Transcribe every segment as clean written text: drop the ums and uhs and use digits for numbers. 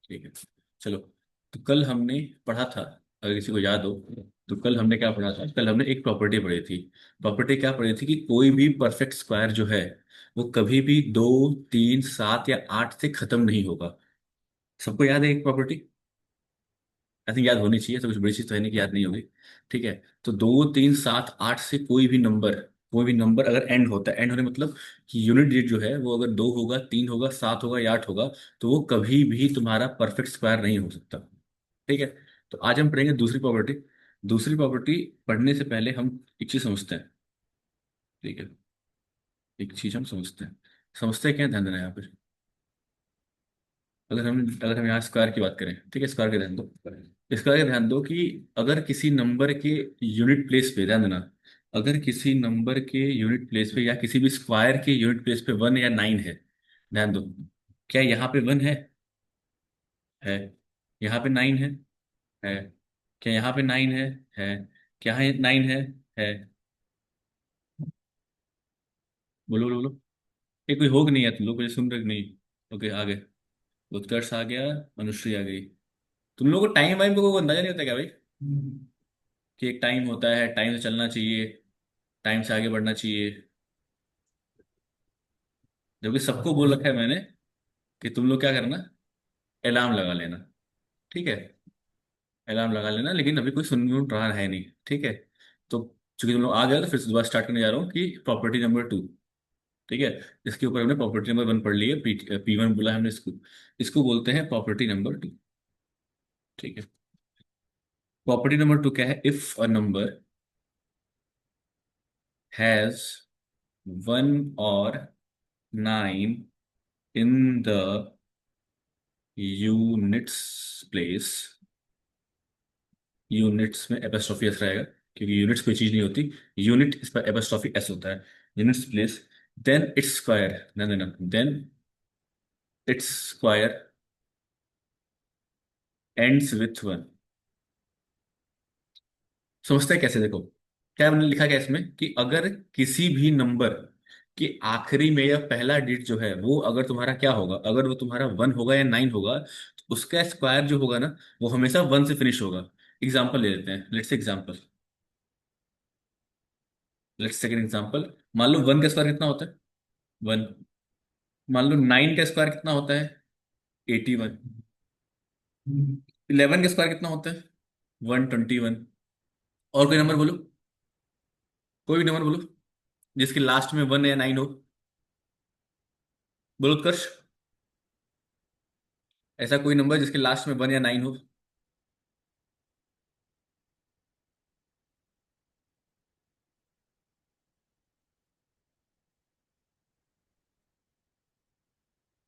ठीक है। चलो, तो कल हमने पढ़ा था, अगर किसी को याद हो, तो कल हमने क्या पढ़ा था? कल हमने एक प्रॉपर्टी पढ़ी थी। प्रॉपर्टी क्या पढ़ी थी? कि कोई भी परफेक्ट स्क्वायर जो है वो कभी भी 2, 3, 7 या 8 से खत्म नहीं होगा। सबको याद है एक प्रॉपर्टी? आई थिंक याद होनी चाहिए, तो कुछ बड़ी चीज तो है नहीं कि याद नहीं होगी। ठीक है। तो 2, 3, 7, 8 से कोई भी नंबर अगर एंड होता है, एंड होने मतलब कि यूनिट डिजिट जो है वो अगर 2 होगा, 3 होगा, 7 होगा या 8 होगा, तो वो कभी भी तुम्हारा परफेक्ट स्क्वायर नहीं हो सकता। ठीक है। तो आज हम पढ़ेंगे दूसरी प्रॉपर्टी। दूसरी प्रॉपर्टी पढ़ने से पहले हम एक चीज समझते हैं। ठीक है। एक चीज हम समझते हैं क्या, ध्यान देना है यहाँ पे। अगर हम यहाँ स्क्वायर की बात करें, ठीक है, स्क्वायर का ध्यान दो। स्क्वायर का ध्यान दो कि अगर किसी नंबर के यूनिट प्लेस पे, ध्यान देना, अगर किसी नंबर के यूनिट प्लेस पे या किसी भी स्क्वायर के यूनिट प्लेस पे 1 या 9 है, ध्यान दो, क्या यहाँ पे 1 है? यहाँ पे 9 है? क्या यहाँ पे 9 है? क्या यहाँ 9 है? बोलो बोलो बोलो। ये कोई होग नहीं है, तुम लोग मुझे सुन रहे कि नहीं? ओके, आगे। उत्कर्ष आ गया, अनुश्री आ गई। तुम लोगों को टाइम वाइम को कोई अंदाजा नहीं होता क्या भाई? कि एक टाइम होता है, टाइम से चलना चाहिए, टाइम से आगे बढ़ना चाहिए। जबकि सबको बोल रखा है मैंने कि तुम लोग क्या करना, अलार्म लगा लेना। ठीक है, अलार्म लगा लेना, लेकिन अभी कोई सुन रहा है नहीं। ठीक है। तो चूंकि तुम लोग आ गए तो फिर से दोबारा स्टार्ट करने जा रहा हूँ कि प्रॉपर्टी नंबर 2। ठीक है। इसके ऊपर हमने प्रॉपर्टी नंबर 1 पढ़ ली है, P1 बोला है हमने इसको। इसको बोलते हैं प्रॉपर्टी नंबर 2। ठीक है। प्रॉपर्टी नंबर 2 क्या है? If a number has 1 or 9 in the units place, units में एपोस्ट्रोफी एस रहेगा क्योंकि यूनिट्स कोई चीज नहीं होती, यूनिट इस पर एपोस्ट्रोफी एस होता है। Units place, then its square, then its square ends with 1। समझते हैं कैसे? देखो, क्या हमने लिखा, क्या इसमें कि अगर किसी भी नंबर के आखिरी में या पहला डिजिट जो है वो अगर तुम्हारा क्या होगा, अगर वो तुम्हारा 1 होगा या 9 होगा, तो उसका स्क्वायर जो होगा ना वो हमेशा 1 से फिनिश होगा। एग्जाम्पल ले लेते हैं, let's example, let's second example. मान लो 1 का स्क्वायर कितना होता है? 1। मान लो 9 का स्क्वायर कितना होता है? 81। 11 का स्क्वायर कितना होता है? 121। और कोई नंबर बोलो, कोई भी नंबर बोलो जिसके लास्ट में 1 या 9 हो। बोलो उत्कर्ष, ऐसा कोई नंबर जिसके लास्ट में 1 या 9 हो।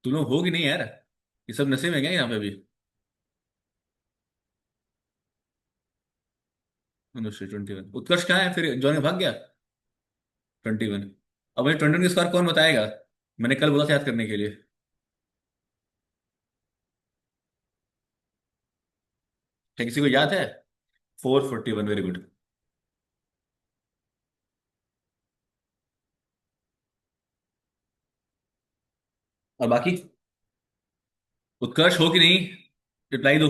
तुम लोग होगी नहीं यार, ये सब नशे में क्या यहाँ पे अभी? मनुष्य 21। उत्कर्ष कहाँ है फिर, जॉन भाग गया? 21। अब भाई 21 का स्क्वायर कौन बताएगा? मैंने कल बोला था याद करने के लिए। क्या किसी को याद है? 441, वेरी गुड। और बाकी, उत्कर्ष हो कि नहीं? रिप्लाई दो।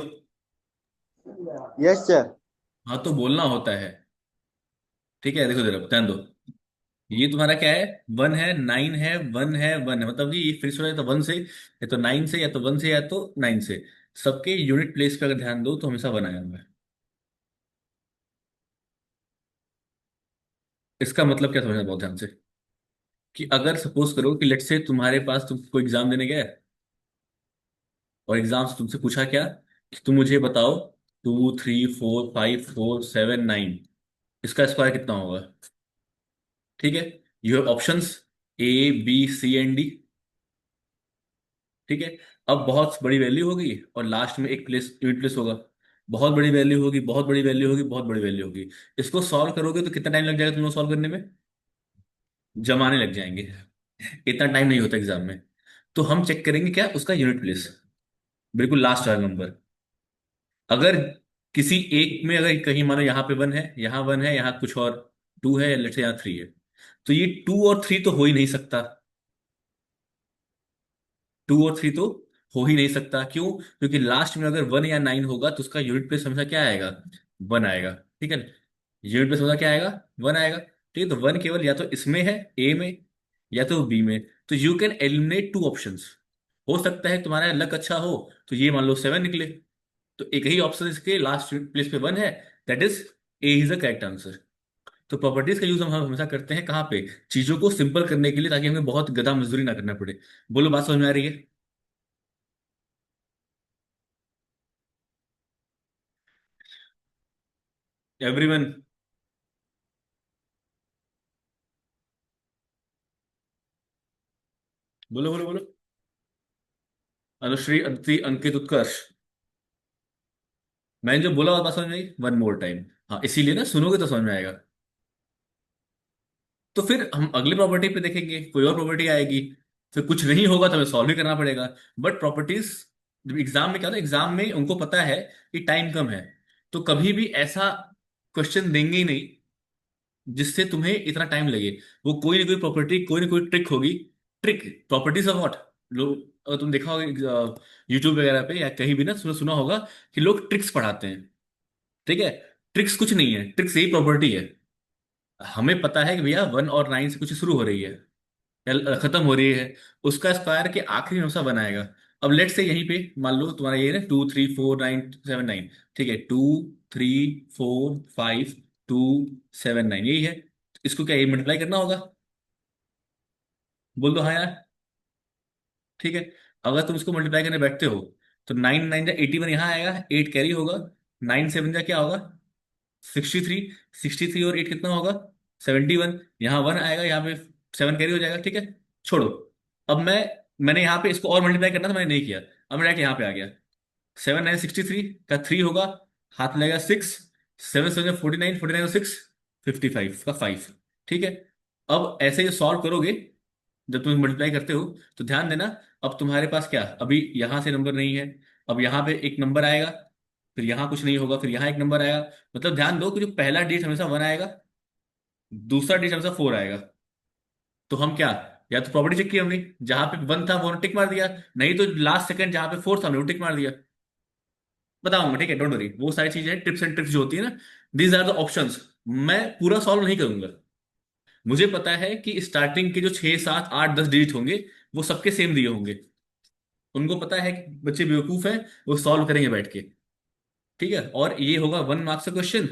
Yes sir. हाँ, तो बोलना होता है। ठीक है, देखो जरा ध्यान दो, ये तुम्हारा क्या है? 1 है, 9 है, 1 है, 1 है, मतलब कि ये फिनिश हो रहा है तो 1 से, या तो 9 से, या तो 1 से, या तो 9 से। सबके यूनिट प्लेस पे अगर ध्यान दो तो हमेशा 1 आया हुआ है। इसका मतलब क्या समझना बहुत ध्यान से, कि अगर सपोज करो कि लेट से तुम्हारे पास, तुम कोई एग्जाम देने गए और एग्जाम से तुमसे पूछा क्या, कि तुम मुझे बताओ 2, 3, 4, 5, 4, 7, 9, इसका स्क्वायर कितना होगा? ठीक है। You have options A, B, C and D। ठीक है। अब बहुत बड़ी वैल्यू होगी और लास्ट में एक प्लेस, यूनिट प्लेस होगा। बहुत बड़ी वैल्यू होगी, बहुत बड़ी वैल्यू होगी, बहुत बड़ी वैल्यू होगी। इसको सॉल्व करोगे तो कितना टाइम लग जाएगा तुम लोग सॉल्व करने में? जमाने लग जाएंगे। इतना टाइम नहीं होता एग्जाम में। तो हम चेक करेंगे क्या, उसका यूनिट प्लेस, बिल्कुल लास्ट वाला नंबर। अगर किसी एक में, अगर कहीं मानो यहाँ पे 1 है, यहाँ 1 है, यहाँ कुछ और 2 है, लेट्स से यहाँ 3 है, तो ये 2 और 3 तो हो ही नहीं सकता। 2 और 3 तो हो ही नहीं सकता। क्यों? क्योंकि लास्ट में अगर 1 या 9 होगा तो उसका यूनिट प्लेस हमेशा क्या आएगा? 1 आएगा। ठीक है। यूनिट प्लेस हमेशा क्या आएगा? 1 आएगा। ठीक है, तो 1 केवल या तो इसमें है, ए में, या तो बी में। तो यू कैन एलिमिनेट 2 ऑप्शंस। हो सकता है तुम्हारा लक अच्छा हो तो ये मान लो 7 निकले, तो एक ही ऑप्शन इसके लास्ट प्लेस पे 1 है, that is a is the correct answer. तो प्रॉपर्टीज का यूज हम हमेशा करते हैं कहाँ पे? चीजों को सिंपल करने के लिए, ताकि हमें बहुत गधा मजदूरी ना करना पड़े। बोलो, बात समझ में आ रही है? एवरीवन। बोलो बोलो बोलो। अनुश्री, अदिति, अंकित, उत्कर्ष। मैंने जो बोला, और बात समझ में आई? One more time. हाँ, इसीलिए ना, सुनोगे तो समझ में आएगा। तो फिर हम अगले प्रॉपर्टी पे देखेंगे, कोई और प्रॉपर्टी आएगी। फिर कुछ नहीं होगा तो हमें सॉल्व ही करना पड़ेगा। बट प्रॉपर्टीज एग्जाम में क्या था, एग्जाम में उनको पता है कि टाइम कम है, तो कभी भी ऐसा क्वेश्चन देंगे ही नहीं जिससे तुम्हें इतना टाइम लगे। वो कोई ना कोई प्रॉपर्टी, कोई ना कोई ट्रिक होगी। Trick, properties of what. लोग, अगर तुम देखा होगा यूट्यूब वगैरह पे या कहीं भी ना, सुना सुना होगा कि लोग ट्रिक्स पढ़ाते हैं। ठीक है। ट्रिक्स कुछ नहीं है, ट्रिक्स यही प्रॉपर्टी है। हमें पता है कि भैया 1 और 9 से कुछ शुरू हो रही है या खत्म हो रही है, उसका स्क्वायर के आखिरी में हमेशा बनाएगा। अब लेट से यहीं पे मान लो तुम्हारा ये ना 2 3 4 9 7 9। ठीक है, 2 3 4 5 2 7 9 यही है। इसको क्या ये मल्टीप्लाई करना होगा? बोल दो हाँ यार। ठीक है। अगर तुम इसको मल्टीप्लाई करने बैठते हो तो 9 9 जा 81 यहाँ आएगा, 8 कैरी होगा। 9 7 जा क्या होगा? 63। 63 और 8 कितना होगा? 71। यहाँ 1 आएगा, यहाँ पे 7 कैरी हो जाएगा। ठीक है, छोड़ो। अब मैंने यहाँ पे इसको और मल्टीप्लाई करना था, मैंने नहीं किया। अब मैं डायरेक्ट यहाँ पे आ गया। 7 9 63 का 3 होगा, हाथ लगेगा 6। 7 7 49, 49 और 6 55 का 5। ठीक है। अब ऐसे ही सॉल्व करोगे, जब तुम मल्टीप्लाई करते हो तो ध्यान देना। अब तुम्हारे पास क्या, अभी यहां से नंबर नहीं है। अब यहाँ पे एक नंबर आएगा, फिर यहाँ कुछ नहीं होगा, फिर यहाँ एक नंबर आएगा। मतलब ध्यान दो कि जो पहला डिजिट हमेशा 1 आएगा, दूसरा डिजिट हमेशा 4 आएगा। तो हम क्या, या तो प्रॉपर्टी चेक की हमने, जहां पे 1 था वो टिक मार दिया, नहीं तो लास्ट सेकंड जहां पे 4 था हमने वो टिक मार दिया। बताऊंगा, ठीक है, डोंट वरी। वो सारी चीजें, टिप्स एंड ट्रिक्स जो होती है ना, दीज आर द ऑप्शंस। मैं पूरा सॉल्व नहीं करूंगा। मुझे पता है कि स्टार्टिंग के जो 6 7 8 10 डिजिट होंगे वो सबके सेम दिए होंगे। उनको पता है कि बच्चे बेवकूफ हैं, वो सॉल्व करेंगे बैठ के। ठीक है, और ये होगा 1 मार्क्स का क्वेश्चन।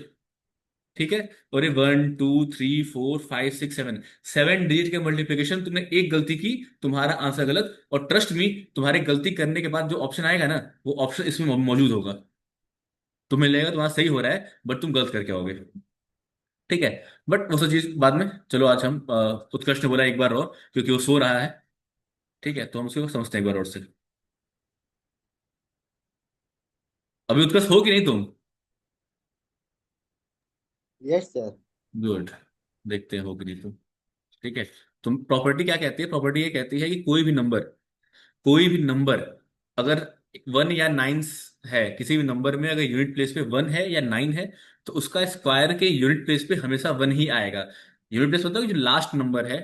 ठीक है। और ये 1 2 3 4 5 6 7, 7 डिजिट के मल्टीप्लिकेशन तुमने एक गलती की, तुम्हारा आंसर गलत। और ट्रस्ट मी, तुम्हारी गलती करने के बाद जो ऑप्शन आएगा ना, वो ऑप्शन इसमें मौजूद होगा। तुम्हें लगेगा तुम्हारा सही हो रहा है, बट तुम गलत करके आओगे। ठीक है। बट वो सब चीज बाद में, चलो आज हम उत्कर्ष ने बोला एक बार और, क्योंकि वो सो रहा है। ठीक है, तो हम उसको समझते हैं एक बार और से। अभी उत्कर्ष हो कि नहीं तुम? Yes sir. गुड। देखते हैं हो कि नहीं तुम। ठीक है। तुम, प्रॉपर्टी क्या कहती है? प्रॉपर्टी ये कहती है कि कोई भी नंबर अगर 1 या 9 है, किसी भी नंबर में अगर यूनिट प्लेस पे 1 है या 9 है, तो उसका स्क्वायर के यूनिट प्लेस पे हमेशा 1 ही आएगा। यूनिट प्लेस मतलब कि जो लास्ट नंबर है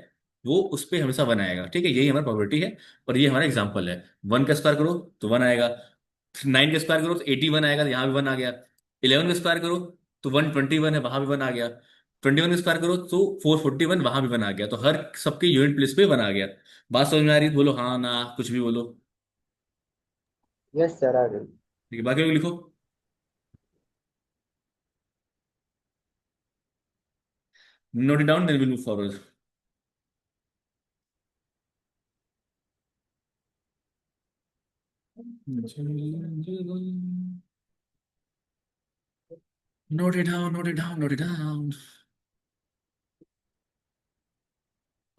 वो उस पे हमेशा 1 आएगा। ठीक है, यही हमारी प्रॉपर्टी है। और ये हमारा एग्जाम्पल है। 1 का स्क्वायर करो तो 1 आएगा। 9 का स्क्वायर करो तो 81 आएगा, तो यहाँ भी 1 आ गया। 11 का स्क्वायर करो तो 121 है, वहां भी 1 आ गया। 21 का स्क्वायर करो तो 441, वहां भी 1 आ गया। तो हर सबके यूनिट प्लेस पे 1 आ गया। बात समझ में आ रही है तो बोलो हाँ ना, कुछ भी बोलो। यस सर, आ गई। ठीक है, बाकी लोग लिखो। Note it down, then will move forward. Note it down, note it down, note it down.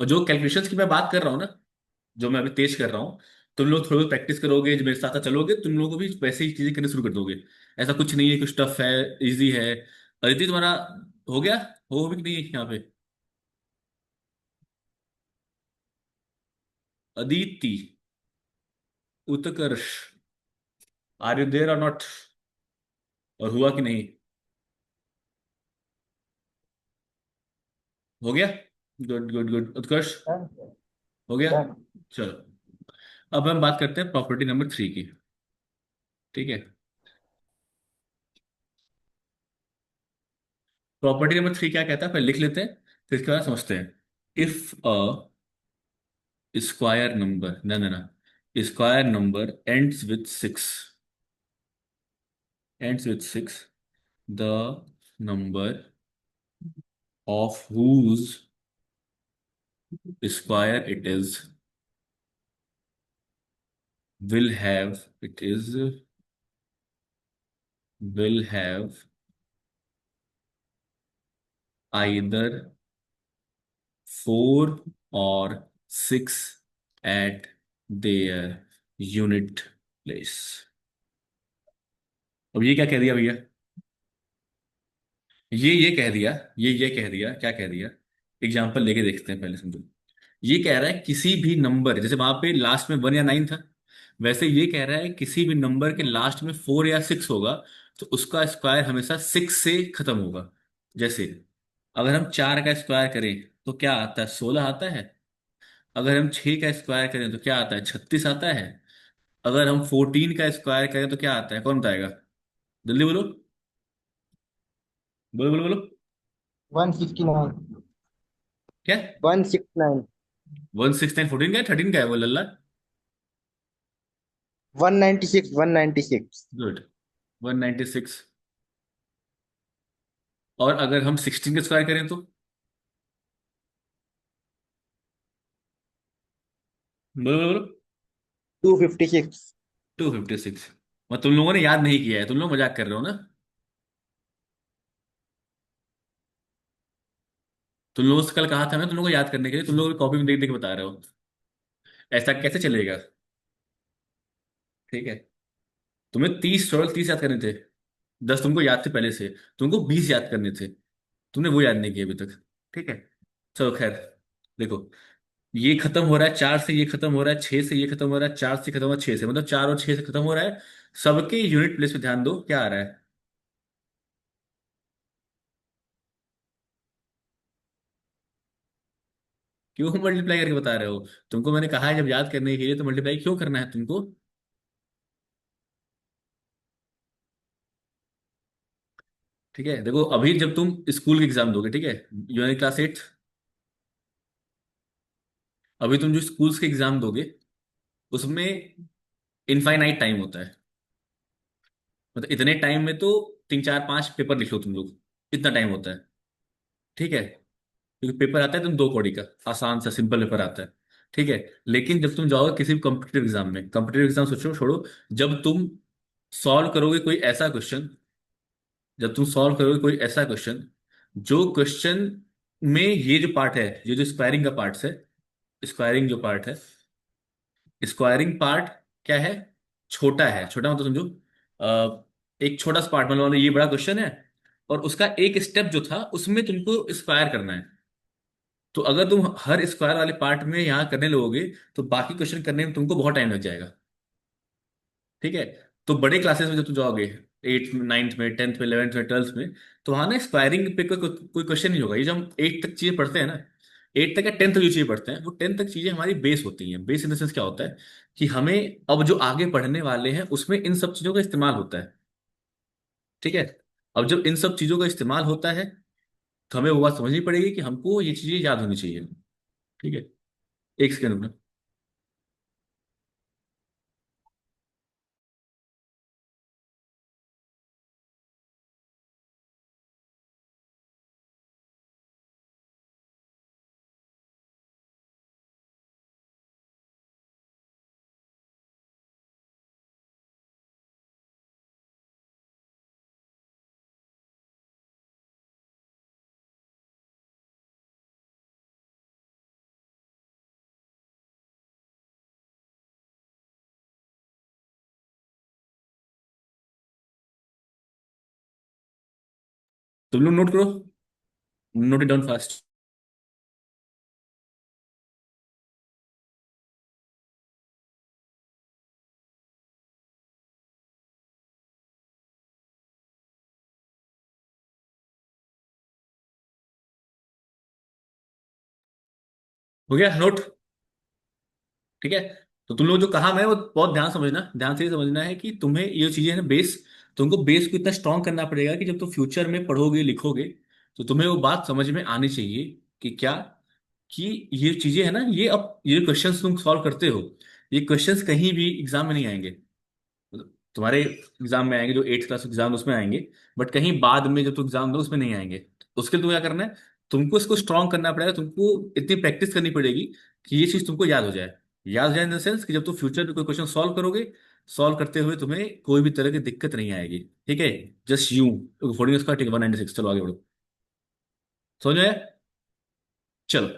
और जो कैलकुलेशंस की मैं बात कर रहा हूँ ना, जो मैं अभी तेज कर रहा हूँ, तुम लोग थोड़ा प्रैक्टिस करोगे, जो मेरे साथ साथ चलोगे, तुम लोगों को भी वैसे ही चीजें करनी शुरू कर दोगे। ऐसा कुछ नहीं है कुछ टफ है, इजी है। अदिति, तुम्हारा हो गया? हो भी कि नहीं यहाँ पे? Aditi, Utkarsh, are you there और नॉट? और हुआ कि नहीं? हो गया। Good good good, Utkarsh. Done sir. हो गया। डन। चलो। अब हम बात करते हैं प्रॉपर्टी नंबर 3 की। ठीक है। प्रॉपर्टी नंबर 3 क्या कहता है, पहले लिख लेते हैं, फिर इसके बाद समझते हैं। इफ अ स्क्वायर नंबर, ना ना ना, square number ends with 6, the number of whose square it is will have either 4 or 6 at their unit place। अब ये क्या कह दिया भैया? ये कह दिया, ये कह दिया, क्या कह दिया? एग्जाम्पल लेके देखते हैं, पहले समझो। ये कह रहा है किसी भी नंबर, जैसे वहां पे लास्ट में 1 या 9 था, वैसे ये कह रहा है किसी भी नंबर के लास्ट में 4 या 6 होगा, तो उसका स्क्वायर हमेशा 6 से खत्म होगा। जैसे अगर हम 4 का स्क्वायर करें तो क्या आता है? 16 आता है। अगर हम 6 का स्क्वायर करें तो क्या आता है? 36 आता है। अगर हम 14 का स्क्वायर करें तो क्या आता है? कौन बताएगा? जल्दी बोलो, बोलो बोलो बोलो। 169। क्या? 169। 169, 14 का है, 13 का है वो लल्ला। 196, 196। गुड। 196। और अगर हम 16 का स्क्वायर करें तो? बोलो बोलो बोलो। 256। 256। मैं, तुम लोगों ने याद नहीं किया है, तुम लोग मजाक कर रहे हो ना। तुम लोगों से कल कहा था ना तुम लोगों को याद करने के लिए, तुम लोग कॉपी में देख देख के बता रहे हो। ऐसा कैसे चलेगा? ठीक है। तुम्हें 30 याद करने थे। 10 तुमको याद थे पहले से। तुमको 20 याद करने थे। तुमने वो याद नहीं किए अभी तक। ठीक है। चलो खैर। देखो, ये खत्म हो रहा है 4 से, ये खत्म हो रहा है 6 से, ये खत्म हो रहा है 4 से, खत्म हो रहा है 6 से, मतलब 4 और 6 से खत्म हो रहा है। सबके यूनिट प्लेस पे ध्यान दो, क्या आ रहा है? क्यों मल्टीप्लाई करके बता रहे हो? तुमको मैंने कहा है जब याद करने के लिए तो मल्टीप्लाई क्यों करना है तुमको? ठीक है। देखो, अभी जब तुम स्कूल के एग्जाम दोगे, ठीक है, यूनिट क्लास 8, अभी तुम जो स्कूल्स के एग्जाम दोगे उसमें इनफाइनाइट टाइम होता है। मतलब इतने टाइम में तो 3 4 5 पेपर लिख लो तुम लोग, इतना टाइम होता है। ठीक है। क्योंकि पेपर आता है तुम 2 कौड़ी का, आसान सा सिंपल पेपर आता है। ठीक है। लेकिन जब तुम जाओगे किसी भी कॉम्पिटेटिव एग्जाम में, कॉम्पिटेटिव एग्जाम सोचो छोड़ो, जब तुम सॉल्व करोगे कोई ऐसा क्वेश्चन, जब तुम सॉल्व करोगे कोई ऐसा क्वेश्चन, जो क्वेश्चन में ये जो पार्ट है, ये जो स्क्वायरिंग का पार्ट है, स्क्वायरिंग जो पार्ट है, स्क्वायरिंग पार्ट क्या है? छोटा है। छोटा मतलब समझो, एक छोटा सा पार्ट, मतलब ये बड़ा क्वेश्चन है और उसका एक स्टेप जो था उसमें तुमको स्क्वायर करना है। तो अगर तुम हर स्क्वायर वाले पार्ट में यहाँ करने लगोगे तो बाकी क्वेश्चन करने में तुमको बहुत टाइम लग जाएगा। ठीक है। तो बड़े क्लासेस में जब तुम जाओगे, 8 9 में, 10th में, 11th में, 12th में, तो वहां ना स्क्वायरिंग पे कोई क्वेश्चन नहीं होगा। ये जो हम 8 तक चीजें पढ़ते हैं ना, 8 तक या 10th तक जो चीजें पढ़ते हैं, वो 10th तक चीजें हमारी बेस होती हैं। बेस इन द सेंस क्या होता है कि हमें अब जो आगे पढ़ने वाले हैं उसमें इन सब चीजों का इस्तेमाल होता है। ठीक है। अब जब इन सब चीजों का इस्तेमाल होता है तो हमें वो बात समझनी पड़ेगी कि हमको ये चीजें याद होनी चाहिए। ठीक है। एक सेकंड रुकना। तुम लोग नोट करो, नोट इट डाउन फास्ट। हो गया नोट? ठीक है। तो तुम लोग जो कहा मैं वो बहुत ध्यान से समझना है कि तुम्हें ये चीजें है ना बेस, तुमको बेस को इतना स्ट्रांग करना पड़ेगा कि जब तुम फ्यूचर में पढ़ोगे लिखोगे तो तुम्हें वो बात समझ में आनी चाहिए कि क्या, कि ये चीजें है ना, ये अब ये क्वेश्चंस तुम सॉल्व करते हो, ये क्वेश्चंस कहीं भी एग्जाम में नहीं आएंगे। मतलब तुम्हारे एग्जाम में आएंगे जो 8th क्लास एग्जाम उसमें आएंगे, बट कहीं बाद में जब तुम एग्जाम दो उसमें नहीं आएंगे। तो उसके लिए तुम्हें क्या करना है, तुमको इसको स्ट्रांग करना पड़ेगा, तुमको इतनी प्रैक्टिस करनी पड़ेगी कि ये चीज तुमको याद हो जाए इन द सेंस कि जब तुम फ्यूचर में कोई क्वेश्चन सॉल्व करोगे, सॉल्व करते हुए तुम्हें कोई भी तरह की दिक्कत नहीं आएगी। ठीक है, जस्ट यूं फोर्डिंग उसका, ठीक है 196, चलो आगे बढ़ो। समझ में आया? चलो,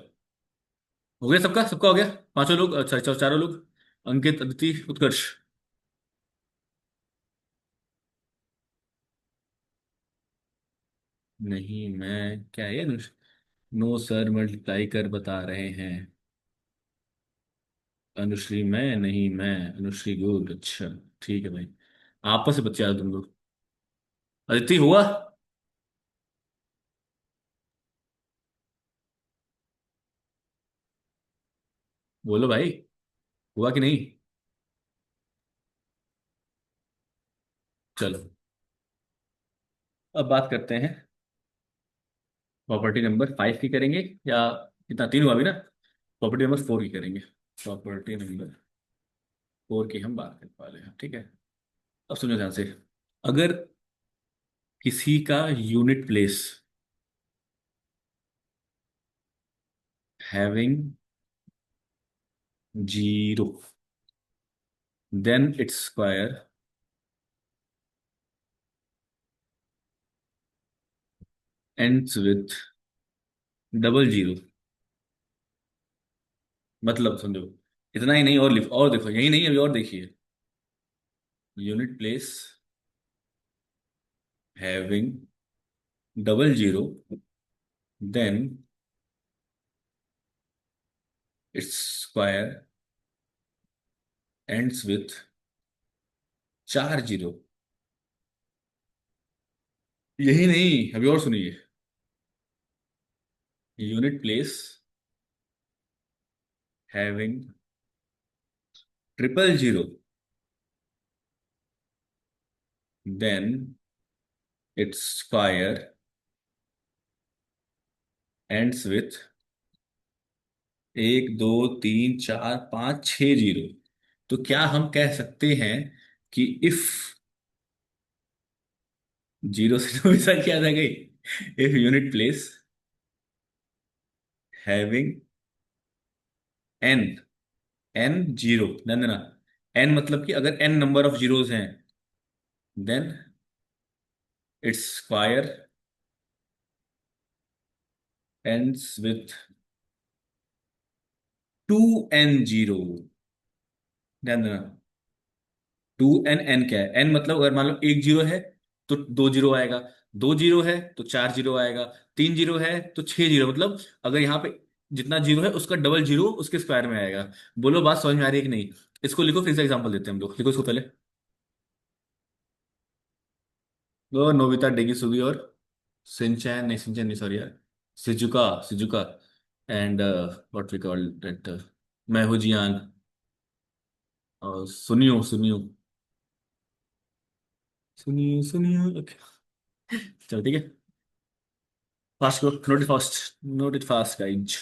हो गया सबका, सबका हो गया। पांचों लोग, अच्छा चलो चारों लोग, अंकित, अदिति, उत्कर्ष। नहीं मैं क्या है, नो सर मल्टीप्लाई कर बता रहे हैं। अनुश्री मैं नहीं, मैं अनुश्री गुड, अच्छा ठीक है भाई। आपस से बच्चे आ तुम लोग। अदिति हुआ? बोलो भाई, हुआ कि नहीं? चलो, अब बात करते हैं, प्रॉपर्टी नंबर 5 की करेंगे या कितना, 3 हुआ अभी ना? प्रॉपर्टी नंबर 4 की करेंगे। प्रॉपर्टी नंबर 4 की हम बात करने वाले हैं, ठीक है। अब सुनो ध्यान से, अगर किसी का unit place having 0, then its square ends with double zero. मतलब समझो, इतना ही नहीं, और लिख और देखो, यही नहीं अभी और देखिए, unit place having double zero, then its square ends with 4 zero. यही नहीं, अभी और सुनिए, unit place having triple zero, then its square ends with 1 2 3 4 5 6 zero. तो क्या हम कह सकते हैं कि इफ, जीरो से तो संख्या आ गई, if unit place having n, n zero, ना ना, एन मतलब कि अगर एन नंबर ऑफ जीरोस हैं, then its square ends with 2 n zero. ध्यान देना, 2 n, एन क्या है, एन मतलब अगर मान लो 1 जीरो है तो 2 जीरो आएगा, 2 जीरो है तो 4 जीरो आएगा, 3 जीरो है तो 6 जीरो, मतलब अगर यहाँ पे जितना जीरो है उसका डबल जीरो उसके स्क्वायर में आएगा। बोलो बात समझ में आ रही है कि नहीं? इसको लिखो, फिर से एग्जांपल देते हैं हम लोग, लिखो इसको पहले। वो नोबिता डेगिसुगी और सिंचैन, नहीं सिंचैन नहीं, सॉरी यार, Shizuka, Shizuka and what we call that, मैं हूँ जियान, और सुनियो सुनियो, सुनियो सुनियो, ओके। चलो ठीक है, फास्ट करो, note it fast, note it fast guys.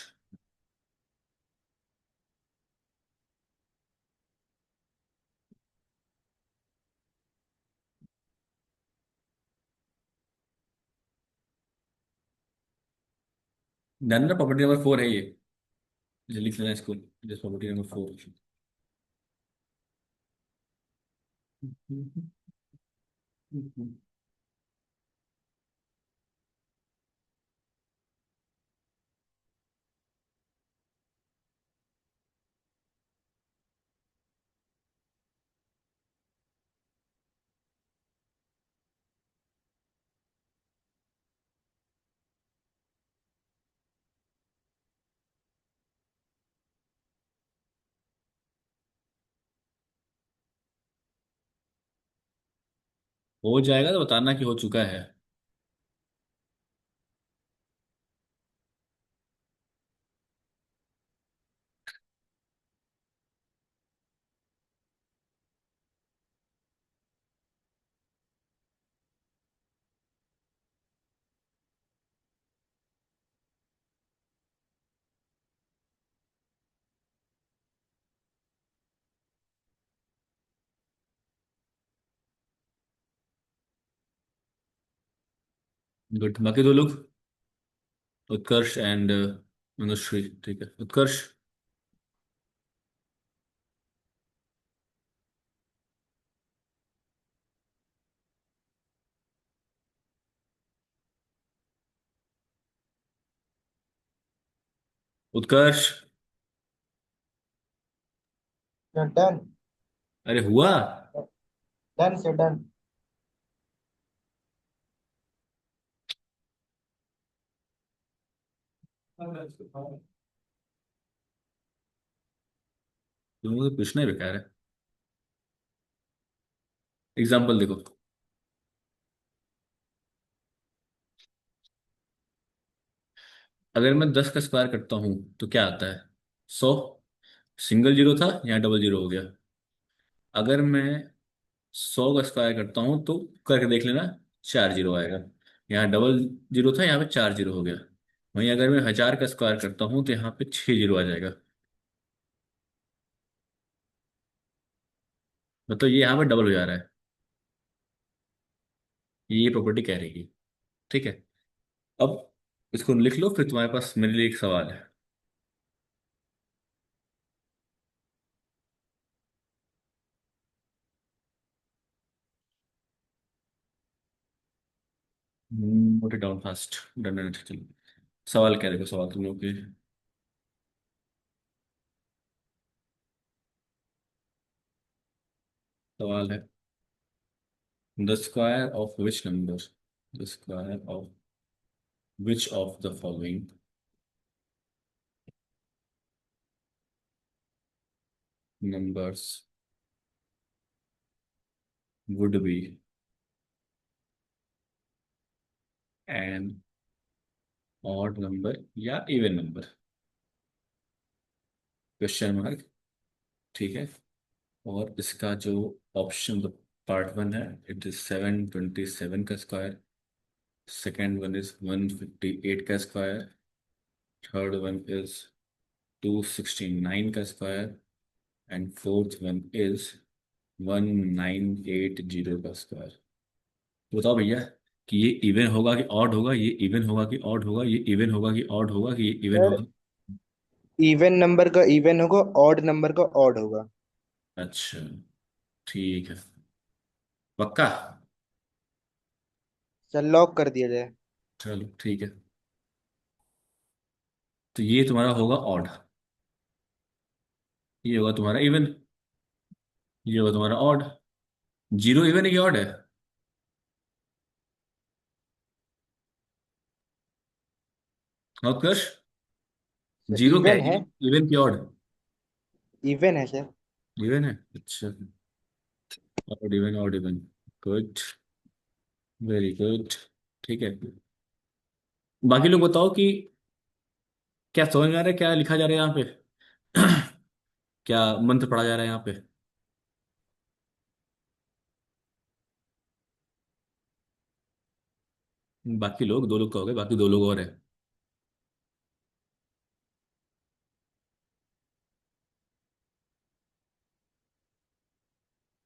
जानना, प्रॉपर्टी नंबर 4 है ये, मुझे लिख लेना इसको, जस्ट प्रॉपर्टी नंबर 4। हो जाएगा तो बताना कि हो चुका है। गुड। बाकी दो लोग, उत्कर्ष एंड अनुश्री। ठीक है, उत्कर्ष। उत्कर्ष। डन। अरे हुआ। डन से डन। तुम लोग तो पूछना ही बेकार है। एग्जाम्पल देखो। अगर मैं 10 का स्क्वायर करता हूँ तो क्या आता है? 100। सिंगल जीरो था, यहाँ डबल जीरो हो गया। अगर मैं 100 का स्क्वायर करता हूँ तो करके देख लेना, 4 जीरो आएगा। यहाँ डबल जीरो था, यहाँ पे 4 जीरो हो गया। वहीं अगर मैं 1000 का स्क्वायर करता हूँ तो यहाँ पे 6 जीरो आ जाएगा। मतलब ये यहाँ पे डबल हो जा रहा है। ये प्रॉपर्टी कह रही है। ठीक है। अब इसको लिख लो, फिर तुम्हारे पास मेरे लिए एक सवाल है। Note it down fast. Done done, चलो। सवाल क्या, देखो सवाल तुम लोग के। सवाल है, the square of which number, the square of which of the following numbers would be an odd number या इवन नंबर? Question mark. ठीक है। और इसका जो ऑप्शन, पार्ट वन है, इट इज 727 का स्क्वायर। सेकेंड वन इज 158 का square. Third one is 269 का square. And fourth one is 1980 का स्क्वायर। तो बताओ भैया कि ये इवन होगा कि ऑड होगा, ये इवन होगा कि ऑड होगा, ये इवन होगा कि ऑड होगा, कि ये इवन सर, होगा? इवन नंबर का इवन होगा, ऑड नंबर का ऑड होगा। अच्छा, ठीक है। पक्का? सर लॉक कर दिया जाए। चलो ठीक है। तो ये तुम्हारा होगा ऑड, ये होगा तुम्हारा इवन, ये होगा तुम्हारा ऑड। जीरो इवन है कि ऑड है? हाँ उत्कर्ष। सर जीरो क्या इवन है, है। इवन की ऑड? इवन है सर। इवन है, अच्छा। Odd even, odd even. Good, very good. ठीक है। बाकी लोग बताओ कि क्या समझ में आ रहा है, क्या लिखा जा रहा है यहाँ पे? क्या मंत्र पढ़ा जा रहा है यहाँ पे? बाकी लोग, दो लोग तो हो गए, बाकी दो लोग और है।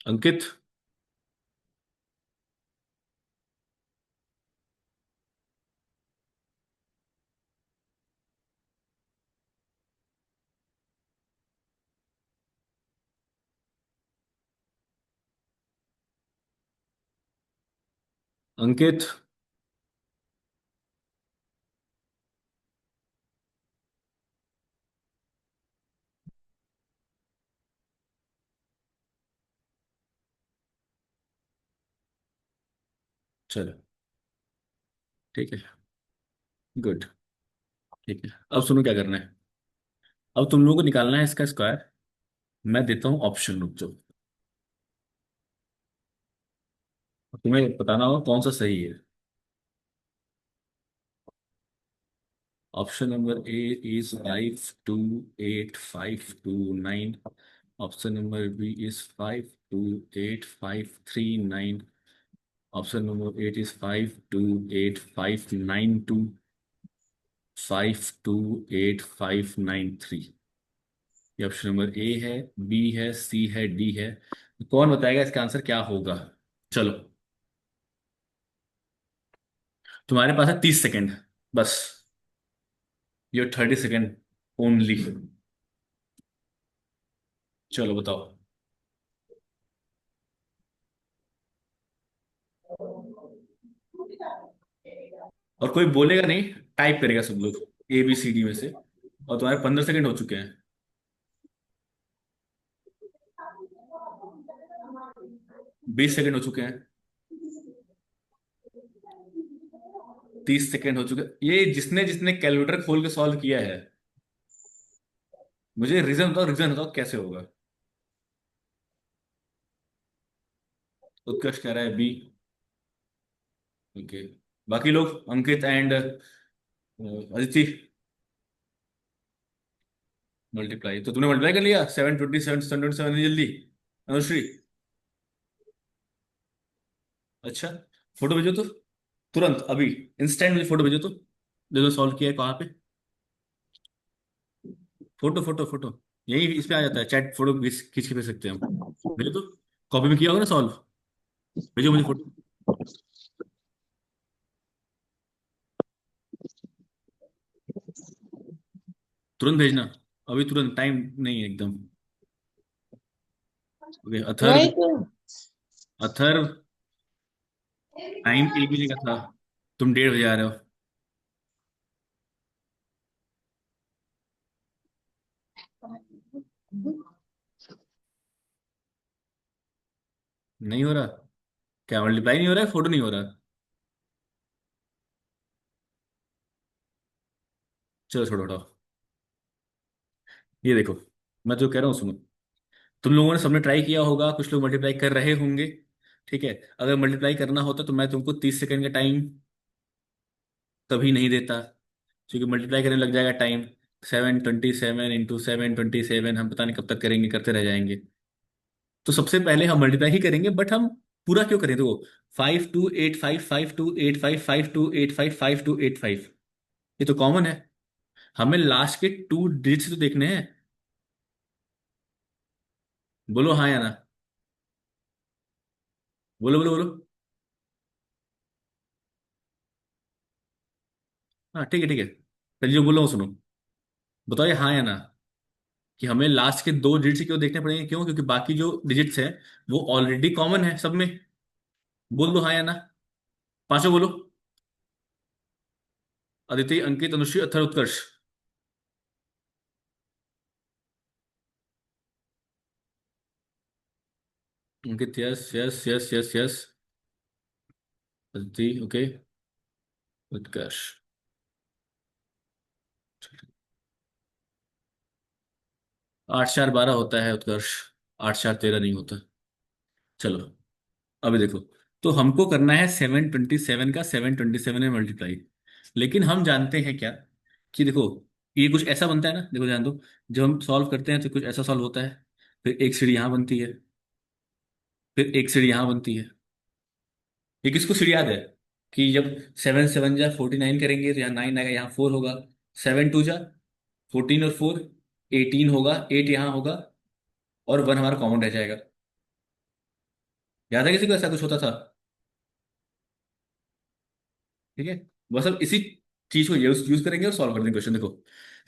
अंकित। अंकित। चलो ठीक है, गुड। ठीक है, अब सुनो क्या करना है। अब तुम लोगों को निकालना है इसका स्क्वायर। मैं देता हूँ ऑप्शन, रुक जाओ। तुम्हें बताना होगा कौन सा सही है। Option number A is 528529। Option number B is 528539। Option number eight is 528592। 528593। ये ऑप्शन नंबर ए है, बी है, सी है, डी है। कौन बताएगा इसका आंसर क्या होगा? चलो। तुम्हारे पास है 30 सेकेंड बस। Your 30 second only. चलो बताओ। और कोई बोलेगा नहीं, टाइप करेगा सब लोग, ABCD में से। और तुम्हारे 15 सेकेंड हो चुके हैं। 20 सेकेंड हो चुके हैं। 30 सेकेंड हो चुके हैं। ये जिसने जिसने कैलकुलेटर खोल के सॉल्व किया है, मुझे रीजन बताओ कैसे होगा। उत्कर्ष कह रहा है B। ओके। बाकी लोग, अंकित एंड अदिति। मल्टीप्लाई तो तूने मल्टीप्लाई कर लिया, 727 727 जल्दी। अनुश्री। अच्छा। फोटो भेजो तो, तुरंत अभी, इंस्टेंट मुझे फोटो भेजो तो। देखो सॉल्व किया है कहाँ पे। Photo photo photo. यही इस पे आ जाता है, चैट फोटो खींच खींच के भेज सकते हैं हम। भेजो तो। कॉपी में किया होगा ना सॉल्व। भेजो मुझे फोटो। तुरंत भेजना। अभी तुरंत, टाइम नहीं है एकदम। ओके अथर्व। नहीं तो। अथर्व, टाइम 1 बजे का था, तुम 1:30 बजे आ रहे हो। नहीं हो रहा। क्या मल्टीप्लाई नहीं हो रहा है, फोटो नहीं हो रहा। चलो छोड़ो हटाओ। ये देखो, मैं जो कह रहा हूँ सुनो। तुम लोगों ने सबने ट्राई किया होगा, कुछ लोग मल्टीप्लाई कर रहे होंगे। ठीक है। अगर मल्टीप्लाई करना होता तो मैं तुमको 30 सेकेंड का टाइम कभी नहीं देता, क्योंकि मल्टीप्लाई करने लग जाएगा टाइम। 727 × 727 हम पता नहीं कब तक करेंगे, करते रह जाएंगे। तो सबसे पहले हम मल्टीप्लाई ही करेंगे, बट हम पूरा क्यों करें, देखो। 5285 5285 5285 5285, ये तो कॉमन है। हमें लास्ट के 2 डिजिट्स तो देखने हैं। बोलो हाँ या ना। बोलो बोलो बोलो। हाँ ठीक है ठीक है, पहले जो बोल रहा हूँ सुनो। बताओ ये हाँ या ना, कि हमें लास्ट के 2 डिजिट्स क्यों देखने पड़ेंगे, क्यों, क्योंकि बाकी जो डिजिट्स हैं वो ऑलरेडी कॉमन है सब में। बोल दो हाँ या ना। पांचों बोलो। Aditi, Ankit, Anushri, Atharv, Utkarsh. Ankit yes yes yes yes yes. Aditi okay. Utkarsh. 8×4 12 होता है उत्कर्ष। 8×4 13 नहीं होता। चलो अभी देखो। तो हमको करना है 727 का 727 में मल्टीप्लाई। लेकिन हम जानते हैं क्या, कि देखो, ये कुछ ऐसा बनता है ना, देखो ध्यान दो। जब हम सॉल्व करते हैं तो कुछ ऐसा सॉल्व होता है। फिर एक सीढ़ी यहाँ बनती है, फिर एक सीढ़ी यहाँ बनती है। ये किसको सीढ़ी याद है, कि जब 7 7 जा 49 करेंगे तो यहाँ 9 आएगा, यहाँ 4 होगा। 7 2 जा 14 और 4 18 होगा, 8 यहाँ होगा, और 1 हमारा कॉमन रह जाएगा। याद है किसी को ऐसा कुछ होता था। ठीक है। बस अब इसी चीज को यूज यूज करेंगे और सॉल्व कर देंगे क्वेश्चन। देखो,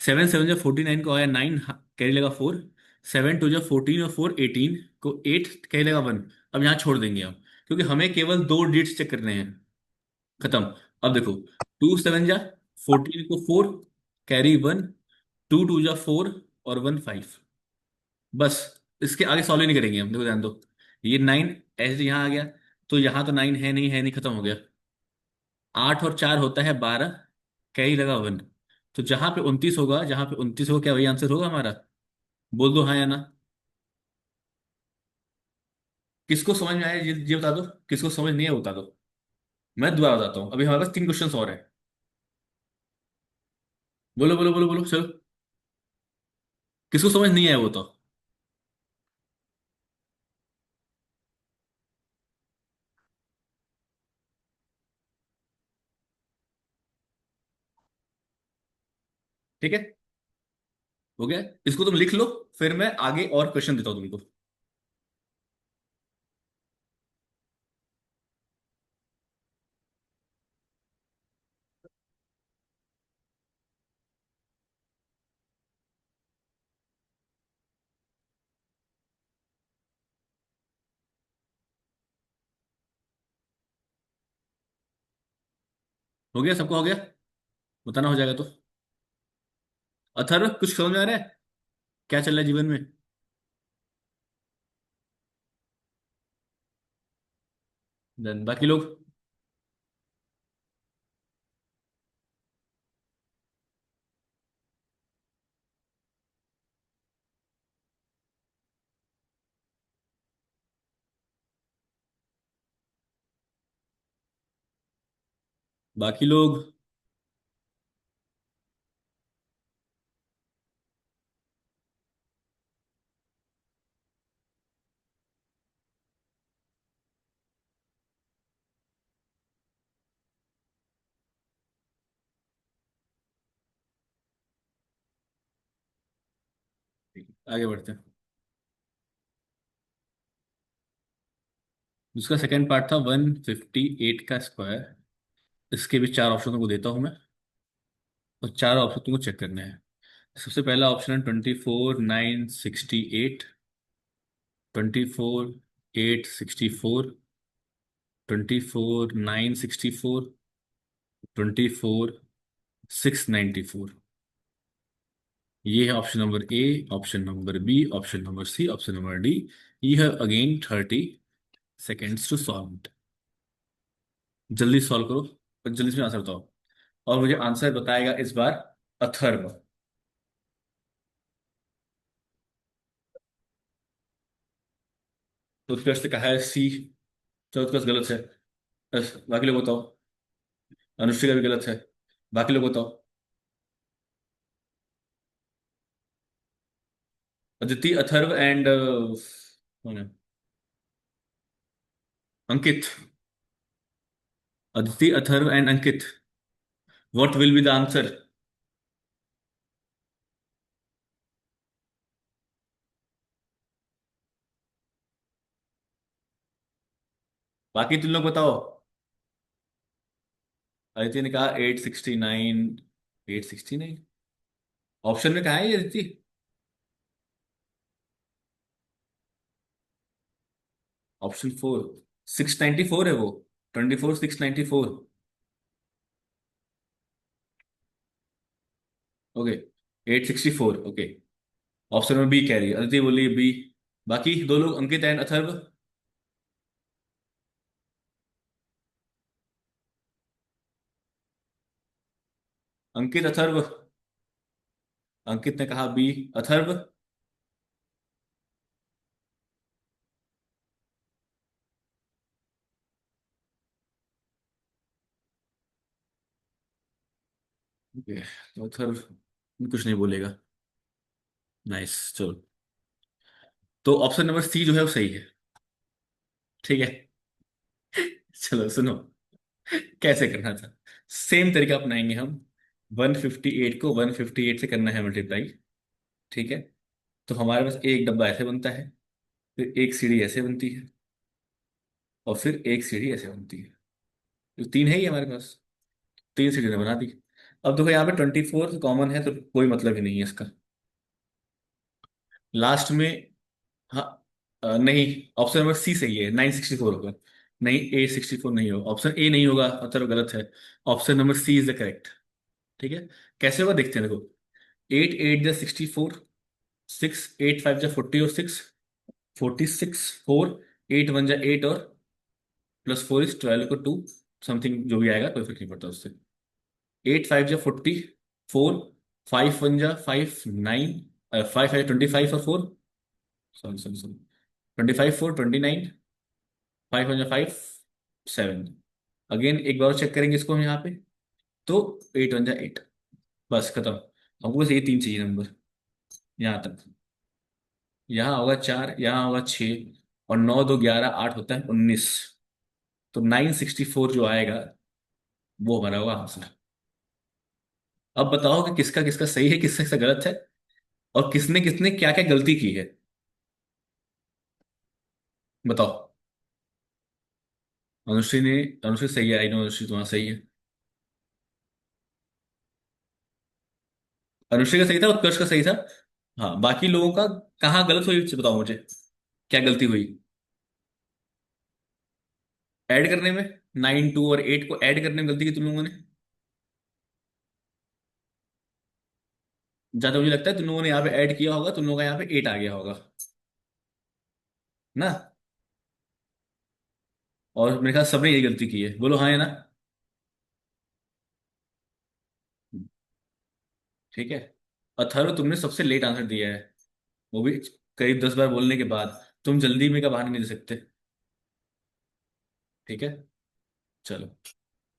7 7 जा 49 को आया 9, कैरी लगा 4। 7 2 जा 14 और 4 18 को 8 कैरी लगा 1। अब यहाँ छोड़ देंगे हम, क्योंकि हमें केवल 2 डिजिट्स चेक करने हैं। खत्म। अब देखो, 2 7 जा 14 को 4, कैरी 1। 2 2 जा 4 और 1 5। बस, इसके आगे सॉल्व ही नहीं करेंगे हम। देखो ध्यान दो, ये 9 ऐसे यहाँ आ गया, तो यहाँ तो 9 है नहीं, खत्म हो गया। 8 और 4 होता है 12, कैरी लगा 1। तो जहां पे 29 होगा, जहां पे 29 होगा, क्या वही आंसर होगा हमारा। बोल दो हाँ या ना। किसको समझ में आया ये बता दो। किसको समझ नहीं है वो बता दो। मैं दोबारा बताता हूँ, अभी हमारे पास 3 क्वेश्चन और है। बोलो बोलो बोलो बोलो चलो। किसको समझ नहीं आया वो तो। ठीक है, हो गया। इसको तुम लिख लो, फिर मैं आगे और क्वेश्चन देता हूँ तुमको। हो गया, सबको हो गया? बताना हो जाएगा तो। अथर्व, कुछ समझ में आ रहा है क्या चल रहा है जीवन में? Done। बाकी लोग? बाकी लोग? ठीक है, आगे बढ़ते हैं। जिसका सेकंड पार्ट था 158 का स्क्वायर, इसके भी चार ऑप्शन तुमको देता हूं मैं, और चार ऑप्शन तुमको चेक करने हैं। सबसे पहला ऑप्शन है 24,968, 24,864, 24,964, 24,694। ये है option number A, option number B, option number C, option number D. You have again 30 seconds to solve. जल्दी सॉल्व करो और जल्दी से आंसर बताओ। और मुझे आंसर बताएगा इस बार अथर्व। तो उत्कर्ष ने कहा है सी। तो उत्कर्ष गलत है। बस, बाकी लोग बताओ। अनुष्का भी गलत है। बाकी लोग बताओ। अदिति, अथर्व एंड कौन है? Ankit. Aditi, Atharv and Ankit, what will be the answer? बाकी तुम लोग बताओ। अदिति ने कहा 869। 869? ऑप्शन में कहा है ये अदिति? ऑप्शन 4। 694 है वो। 24,694। ओके। 864, ओके। ऑप्शन में बी कह रही है अदिति, बोली बी। बाकी दो लोग, अंकित एंड अथर्व। अंकित, अथर्व। अंकित ने कहा बी। अथर्व? ओके, तो अथर्व कुछ नहीं बोलेगा। नाइस, चलो। तो ऑप्शन नंबर सी जो है वो सही है। ठीक है। चलो सुनो, कैसे करना था। सेम तरीका अपनाएंगे हम। 158 को 158 से करना है मल्टीप्लाई। ठीक है। तो हमारे पास एक डब्बा ऐसे बनता है, फिर एक सीढ़ी ऐसे बनती है, और फिर एक सीढ़ी ऐसे बनती है। तो तीन है ही हमारे पास। तीन सीढ़ी ने बना दी। अब देखो यहाँ पे 24 कॉमन है, तो कोई मतलब ही नहीं है इसका। लास्ट में। हाँ। नहीं। ऑप्शन नंबर सी सही है, 964 होगा। नहीं, 864 नहीं होगा, ऑप्शन ए नहीं होगा, मतलब गलत है। Option number C is the correct. ठीक है। कैसे होगा देखते हैं, देखो। 8 8 जा 64, 6 8 5 जा 40 और 6 46, 4 8 1 जा 8 और +4 इज 12 को 2, समथिंग जो भी आएगा कोई फर्क नहीं पड़ता उससे। 8 5 जा 40, 4 5 1 जा 5 9, 5 5 25 और 4, सॉरी सॉरी सॉरी, 25 4 29, 5 1 जा 5 7। अगेन एक बार चेक करेंगे इसको हम यहाँ पे। तो 8 1 जा 8। बस खत्म। हमको बस ये तीन चाहिए नंबर, यहाँ तक। यहाँ होगा 4, यहाँ होगा 6, और 9 2 11 8 होता है 19। तो 964 जो आएगा वो हमारा होगा आंसर। अब बताओ कि किसका किसका सही है, किसका किसका गलत है, और किसने किसने क्या क्या गलती की है। बताओ। अनुश्री ने। अनुश्री सही है, आई नो अनुश्री तुम्हारा सही है। अनुश्री का सही था, उत्कर्ष का सही था। हाँ, बाकी लोगों का कहाँ गलत हुई बताओ मुझे। क्या गलती हुई? ऐड करने में। 9 2 और 8 को ऐड करने में गलती की तुम लोगों ने। जहां तक मुझे लगता है तुम लोगों ने यहाँ पे ऐड किया होगा, तुम लोगों का यहाँ पे 8 आ गया होगा ना। और मेरे ख्याल सबने यही गलती की है, बोलो हाँ या ना। ठीक है। अथर्व, तुमने सबसे लेट आंसर दिया है, वो भी करीब 10 बार बोलने के बाद। तुम जल्दी में का बहाने नहीं दे सकते। ठीक है, चलो।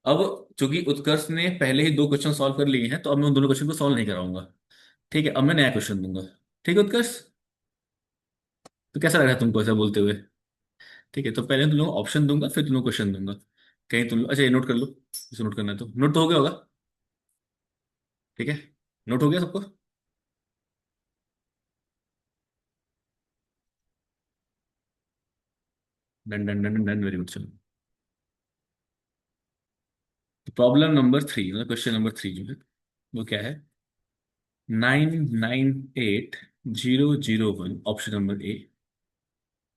अब चूंकि उत्कर्ष ने पहले ही 2 क्वेश्चन सॉल्व कर लिए हैं, तो अब मैं उन दोनों क्वेश्चन को सॉल्व नहीं कराऊंगा। ठीक है, अब मैं नया क्वेश्चन दूंगा। ठीक है उत्कर्ष, तो कैसा लग रहा है तुमको ऐसा बोलते हुए? ठीक है, तो पहले तुम लोग ऑप्शन दूंगा, फिर तुम लोग क्वेश्चन दूंगा। कहीं तुम लोग, अच्छा ये नोट कर लो, इसे नोट करना है तो नोट तो हो गया होगा। ठीक है, नोट हो गया सबको? Done done done done, very good, चलो। प्रॉब्लम नंबर 3, मतलब क्वेश्चन नंबर 3 जो है वो क्या है? 998 001, option number A.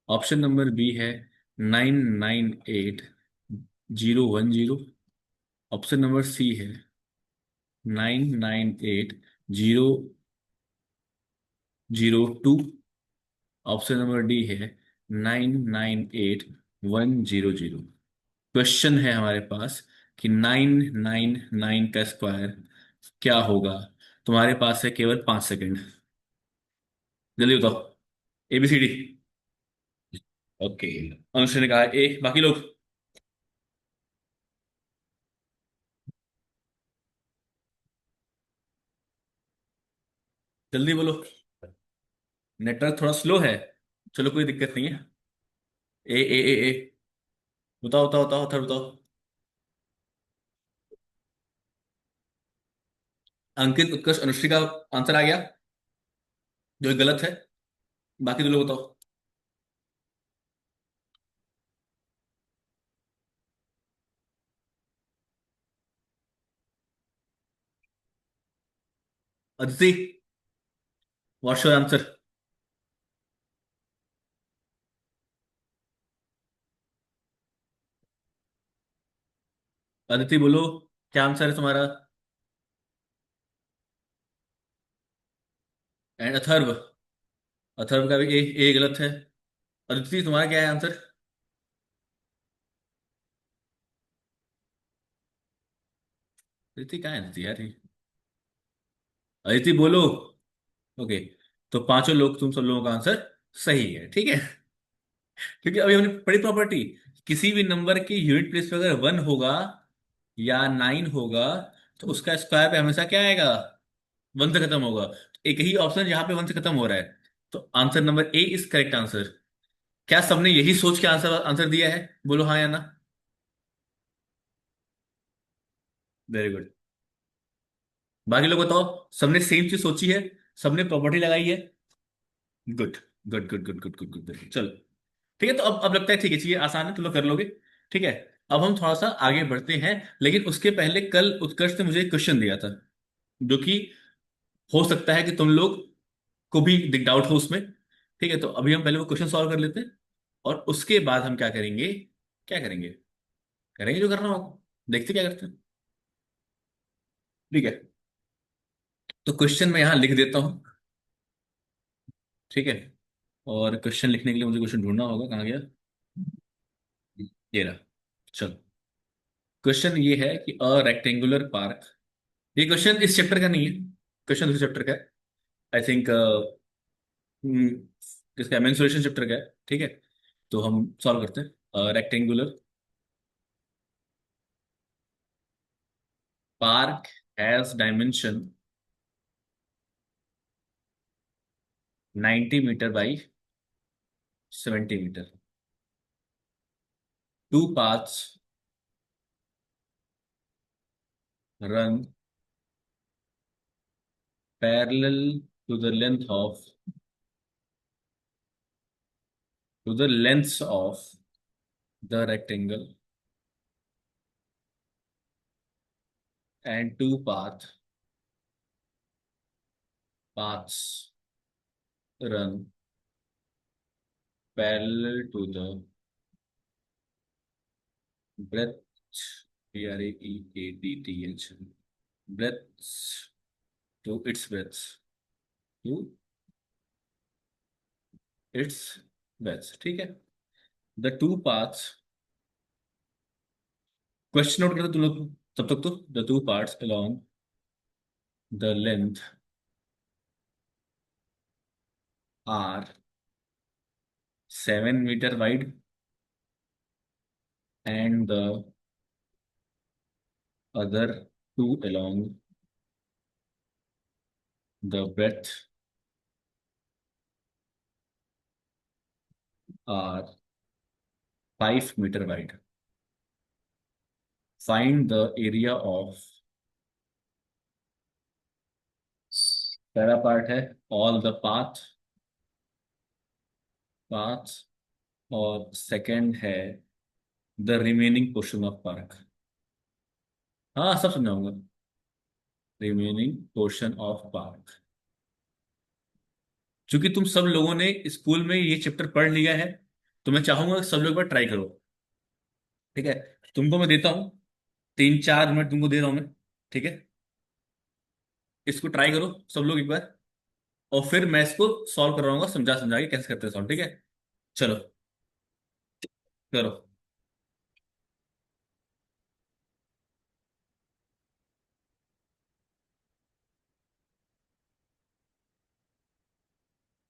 Option number B है 998 010। ऑप्शन नंबर सी है 998 002। ऑप्शन नंबर डी है 998 100। क्वेश्चन है हमारे पास कि 999 का स्क्वायर क्या होगा? तुम्हारे पास है केवल 5 सेकंड, जल्दी बताओ। ABCD। ओके, अनुष्का ने कहा ए, बाकी लोग जल्दी बोलो। नेटवर्क थोड़ा स्लो है, चलो कोई दिक्कत नहीं है। ए। बताओ बताओ बताओ, थर बताओ। अंकित, उत्कर्ष, अनुश्री का आंसर आ गया, जो गलत है। बाकी दो लोग बताओ। Aditi, what's your answer? Aditi बोलो, क्या आंसर है तुम्हारा? एंड अथर्व, अथर्व का भी ए गलत है। अदिति तुम्हारा क्या है आंसर? अदिति कहाँ है अदिति यार ये? अदिति बोलो। ओके, तो पांचों लोग, तुम सब लोगों का आंसर सही है, ठीक है। क्योंकि अभी हमने पढ़ी प्रॉपर्टी, किसी भी नंबर की यूनिट प्लेस पे अगर 1 होगा या 9 होगा, तो उसका स्क्वायर पे हमेशा क्या आएगा? 1 से खत्म होगा। एक ही ऑप्शन जहां पे 1 से खत्म हो रहा है, तो answer number A is correct answer. क्या सबने यही सोच के आंसर आंसर दिया है? बोलो हाँ या ना। Very good. बाकी लोग बताओ, सबने सेम चीज सोची है, सबने प्रॉपर्टी लगाई है? Good good good good good good good, चलो। ठीक है, तो अब लगता है ठीक है, चीजें आसान है, तुम लोग कर लोगे। ठीक है, अब हम थोड़ा सा आगे बढ़ते हैं, लेकिन उसके पहले कल उत्कर्ष ने मुझे एक क्वेश्चन दिया था, जो कि हो सकता है कि तुम लोग को भी डाउट हो उसमें। ठीक है, तो अभी हम पहले वो क्वेश्चन सॉल्व कर लेते हैं, और उसके बाद हम क्या करेंगे? क्या करेंगे? करेंगे जो करना होगा, देखते क्या करते हैं। ठीक है, तो क्वेश्चन मैं यहाँ लिख देता हूँ। ठीक है, और क्वेश्चन लिखने के लिए मुझे क्वेश्चन ढूंढना होगा, कहाँ गया? ये रहा, चलो। क्वेश्चन ये है कि अ रेक्टेंगुलर पार्क, ये क्वेश्चन इस चैप्टर का नहीं है, क्वेश्चन दूसरे चैप्टर का है, आई थिंक। किसका? मेंसुरेशन चैप्टर का है। ठीक है, तो हम सॉल्व करते हैं। Rectangular park has dimension 90 metre by 70 metre. Two paths run parallel to the length of to the lengths of the rectangle, and two paths run parallel to the breadth, breadth, breadths to its breadth. To its best, ठीक है। The two paths, question note करते तुम लोग तब तक तो। The two paths along the length are 7 metre wide and the other two along the breadth are 5 metre wide. Find the area of, पहला part है ऑल द पाथ, और second है the remaining portion of park. हाँ सब समझाऊंगा। Remaining portion of park, क्योंकि तुम सब लोगों ने स्कूल में ये चैप्टर पढ़ लिया है, तो मैं चाहूंगा कि सब लोग एक बार ट्राई करो। ठीक है, तुमको मैं देता हूँ 3-4 मिनट तुमको दे रहा हूँ मैं। ठीक है, इसको ट्राई करो सब लोग एक बार, और फिर मैं इसको सॉल्व करवाऊंगा, समझा समझा के कैसे करते हैं सॉल्व। ठीक है, चलो करो।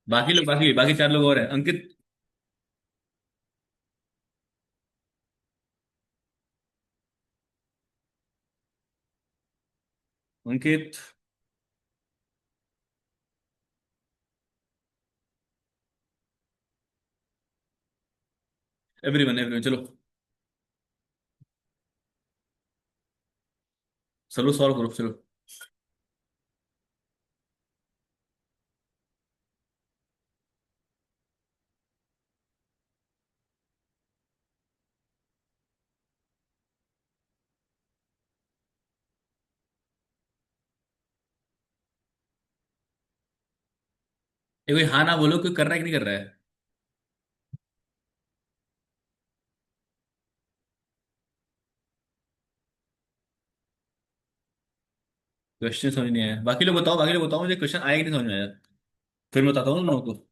बाकी लोग, बाकी बाकी 4 लोग और हैं। अंकित, अंकित, एवरीवन एवरीवन, चलो चलो सॉल्व करो चलो। ये कोई हाँ ना बोलो, कोई कर रहा है कि नहीं कर रहा है। क्वेश्चन समझ नहीं आया, बाकी लोग बताओ, बाकी लोग बताओ मुझे क्वेश्चन आया कि नहीं समझ में आया, फिर मैं बताता हूँ ना लोगों को।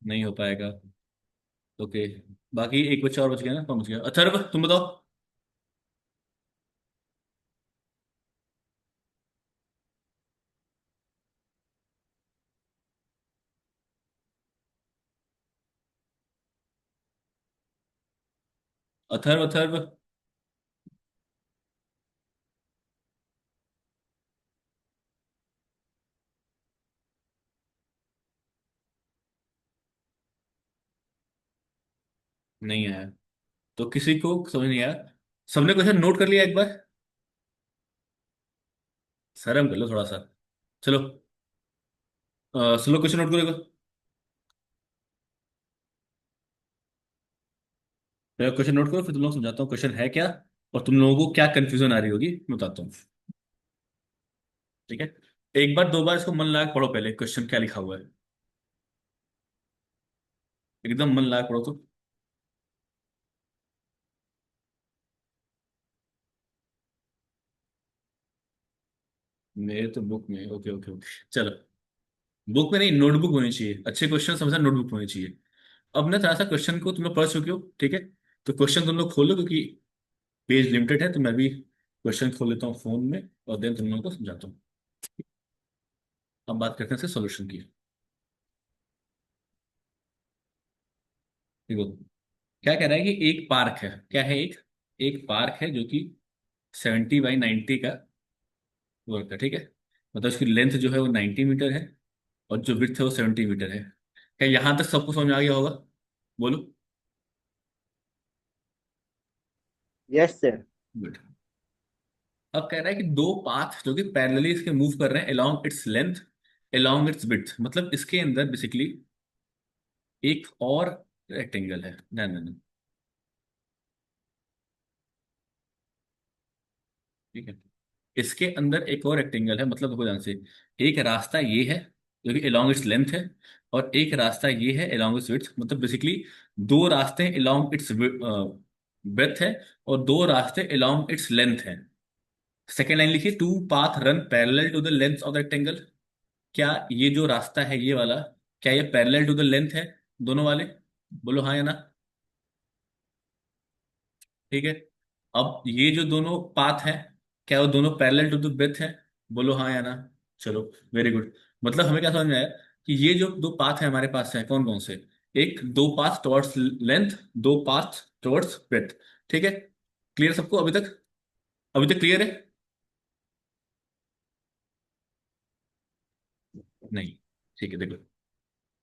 नहीं हो पाएगा। ओके, बाकी एक बच्चा और बच गया ना, कौन बच गया? अथर्व तुम बताओ। अथर्व अथर्व, नहीं आया तो किसी को समझ नहीं आया। सबने क्वेश्चन नोट कर लिया एक बार? शर्म कर लो थोड़ा सा। चलो, सब लोग क्वेश्चन नोट करो एक बार। क्वेश्चन नोट करो, फिर तुम लोग समझाता हूँ क्वेश्चन है क्या, और तुम लोगों को क्या कंफ्यूजन आ रही होगी मैं बताता हूँ। ठीक है, एक बार 2 बार इसको मन लगा के पढ़ो, पहले क्वेश्चन क्या लिखा हुआ है, एकदम मन लगा के पढ़ो तो। मेरे तो बुक में, ओके ओके ओके, चलो। बुक में नहीं, नोटबुक होनी चाहिए, अच्छे क्वेश्चन समझना नोटबुक होनी चाहिए। अब ना थोड़ा सा क्वेश्चन को तुम लोग पढ़ चुके हो, ठीक है, तो क्वेश्चन तुम लोग खोलो, क्योंकि पेज लिमिटेड है, तो मैं भी क्वेश्चन खोल लेता हूँ फोन में, और देन तुम लोगों को समझाता हूँ। अब बात करते हैं इसके सोल्यूशन की। देखो, क्या कह रहा है कि एक पार्क है, क्या है, एक एक पार्क है जो कि 70 बाई 90 का वर्क है, ठीक है। मतलब उसकी लेंथ जो है वो 90 मीटर है, और जो विड्थ है वो 70 मीटर है। क्या यहाँ तक सबको समझ में आ गया होगा? बोलो। Yes sir. गुड। अब कह रहा है कि दो पाथ जो कि पैरेलली इसके मूव कर रहे हैं along its length, along it's width, मतलब इसके अंदर बेसिकली एक और रेक्टेंगल है, ना ना ना, ठीक है, इसके अंदर एक और रेक्टेंगल है, मतलब देखो ध्यान से, एक रास्ता ये है, जो कि along इट्स लेंथ है, और एक रास्ता ये है along इट्स विड्थ, मतलब बेसिकली दो रास्ते along इट्स ब्रेथ है और दो रास्ते along इट्स लेंथ है। सेकेंड लाइन लिखिए, two path run parallel to the length of the rectangle. क्या ये जो रास्ता है ये वाला, क्या ये पैरेलल टू द लेंथ है, दोनों वाले? बोलो हाँ या ना। ठीक है। अब ये जो दोनों पाथ है, क्या वो दोनों पैरेलल टू द ब्रेथ है? बोलो हाँ या ना। चलो, वेरी गुड। मतलब हमें क्या समझ में आया कि ये जो दो पाथ है हमारे पास है कौन कौन से? एक दो पाथ टुवर्ड्स लेंथ, दो पाथ टुवर्ड्स ब्रेथ। ठीक है, क्लियर सबको अभी तक? अभी तक क्लियर है? नहीं। ठीक है, देखो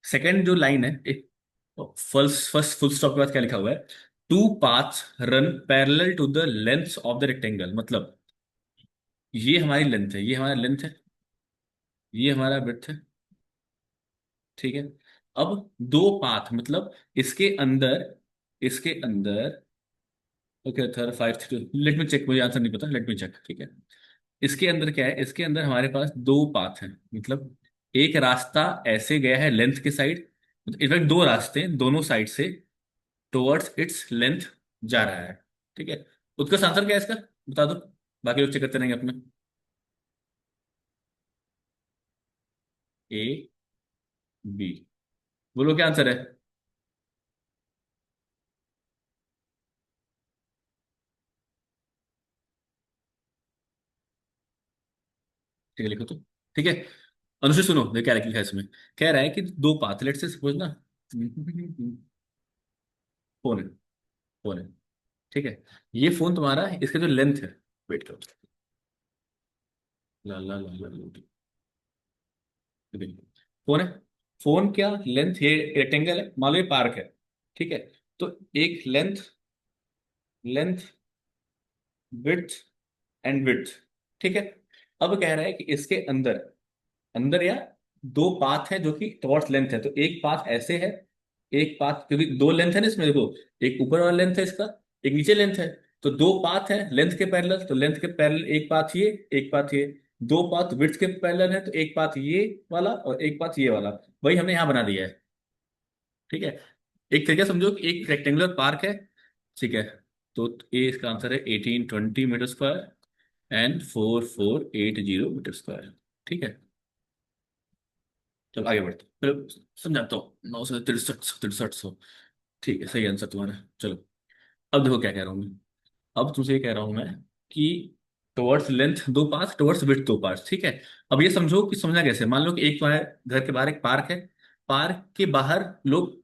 सेकंड जो लाइन है, एक फर्स्ट फर्स्ट फुल स्टॉप के बाद क्या लिखा हुआ है? Two paths run parallel to the length of the rectangle, मतलब ये हमारी लेंथ है, ये हमारा लेंथ है, ये हमारा ब्रेड्थ है। ठीक है। अब दो पाथ मतलब इसके अंदर okay, third five, let me check, मुझे आंसर नहीं पता, लेट मी चेक। ठीक है, इसके अंदर क्या है, इसके अंदर हमारे पास दो पाथ हैं, मतलब एक रास्ता ऐसे गया है लेंथ के साइड, इनफैक्ट दो रास्ते हैं, दोनों साइड से टुवर्ड्स इट्स लेंथ जा रहा है। ठीक है, उत्कर्ष आंसर क्या है इसका, बता दो, बाकी लोग चेक करते रहेंगे अपने। ए, बी, बोलो क्या आंसर है। ठीक है, लिखो तो। ठीक है, अनुश्री सुनो, ये क्या लिखा है इसमें। कह रहा है कि दो पाथ, लेट से सपोज ना, फोन है, फोन है। ठीक है, ये फोन तुम्हारा है, इसका जो लेंथ है, वेट करो, ला ला ला ला ला, फोन है, फोन क्या लेंथ, ये रेक्टेंगल है, मान लो ये पार्क है। ठीक है, तो एक length, length, width and width. ठीक है, अब कह रहा है कि इसके अंदर, अंदर या दो पाथ है जो कि टॉर्च लेंथ है, तो एक पाथ ऐसे है, एक पाथ, क्योंकि दो लेंथ है ना इसमें, देखो एक ऊपर वाला लेंथ है इसका, एक नीचे लेंथ है, तो दो पाथ है लेंथ के पैरेलल, तो लेंथ के पैरेलल एक पाथ ये, एक पाथ ये। दो पाथ विड्थ के पैरेलल है, तो एक पाथ ये वाला और एक पाथ ये वाला, वही हमने यहाँ बना दिया है। ठीक है, एक तरीका समझो कि एक रेक्टेंगुलर पार्क है। ठीक है, तो ए इसका आंसर है 1820 metre square and 4480 metre square. ठीक है, चलो आगे बढ़ते हैं। फिर समझाता हूँ, 9 से 63 तिरसठ 6300। ठीक है, सही आंसर तुम्हारा। चलो, अब देखो क्या कह रहा हूँ मैं। अब तुमसे ये कह रहा हूँ मैं कि टुवर्ड्स लेंथ दो पार्ट्स, टुवर्ड्स विड्थ दो पार्ट्स। ठीक है, अब ये समझो कि समझना कैसे, मान लो कि एक तुम्हारे घर के बाहर एक पार्क है, पार्क के बाहर लोग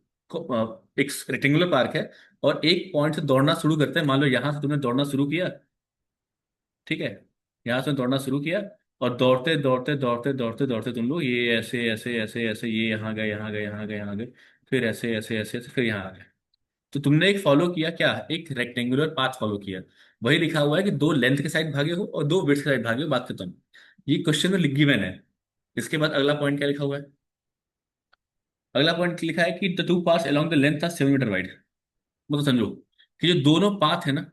एक रेक्टेंगुलर पार्क है, और एक पॉइंट से दौड़ना शुरू करते हैं, मान लो यहाँ से तुमने दौड़ना शुरू किया। ठीक है, यहाँ से दौड़ना शुरू किया, और दौड़ते दौड़ते दौड़ते दौड़ते दौड़ते तुम लोग ये ऐसे ऐसे ऐसे ऐसे, ये यहाँ गए, यहाँ गए, यहाँ गए, यहाँ गए, फिर ऐसे ऐसे ऐसे ऐसे, फिर यहाँ आ गए। तो तुमने एक फॉलो किया क्या, एक रेक्टेंगुलर पाथ फॉलो किया। वही लिखा हुआ है कि दो लेंथ के साइड भागे हो और दो विड्थ के साइड भागे हो, बात खत्म। ये क्वेश्चन में गिवन है। इसके बाद अगला पॉइंट क्या लिखा हुआ है? अगला पॉइंट लिखा है कि the two paths along the length are 7 metre wide. मतलब समझो कि जो दोनों पाथ है ना,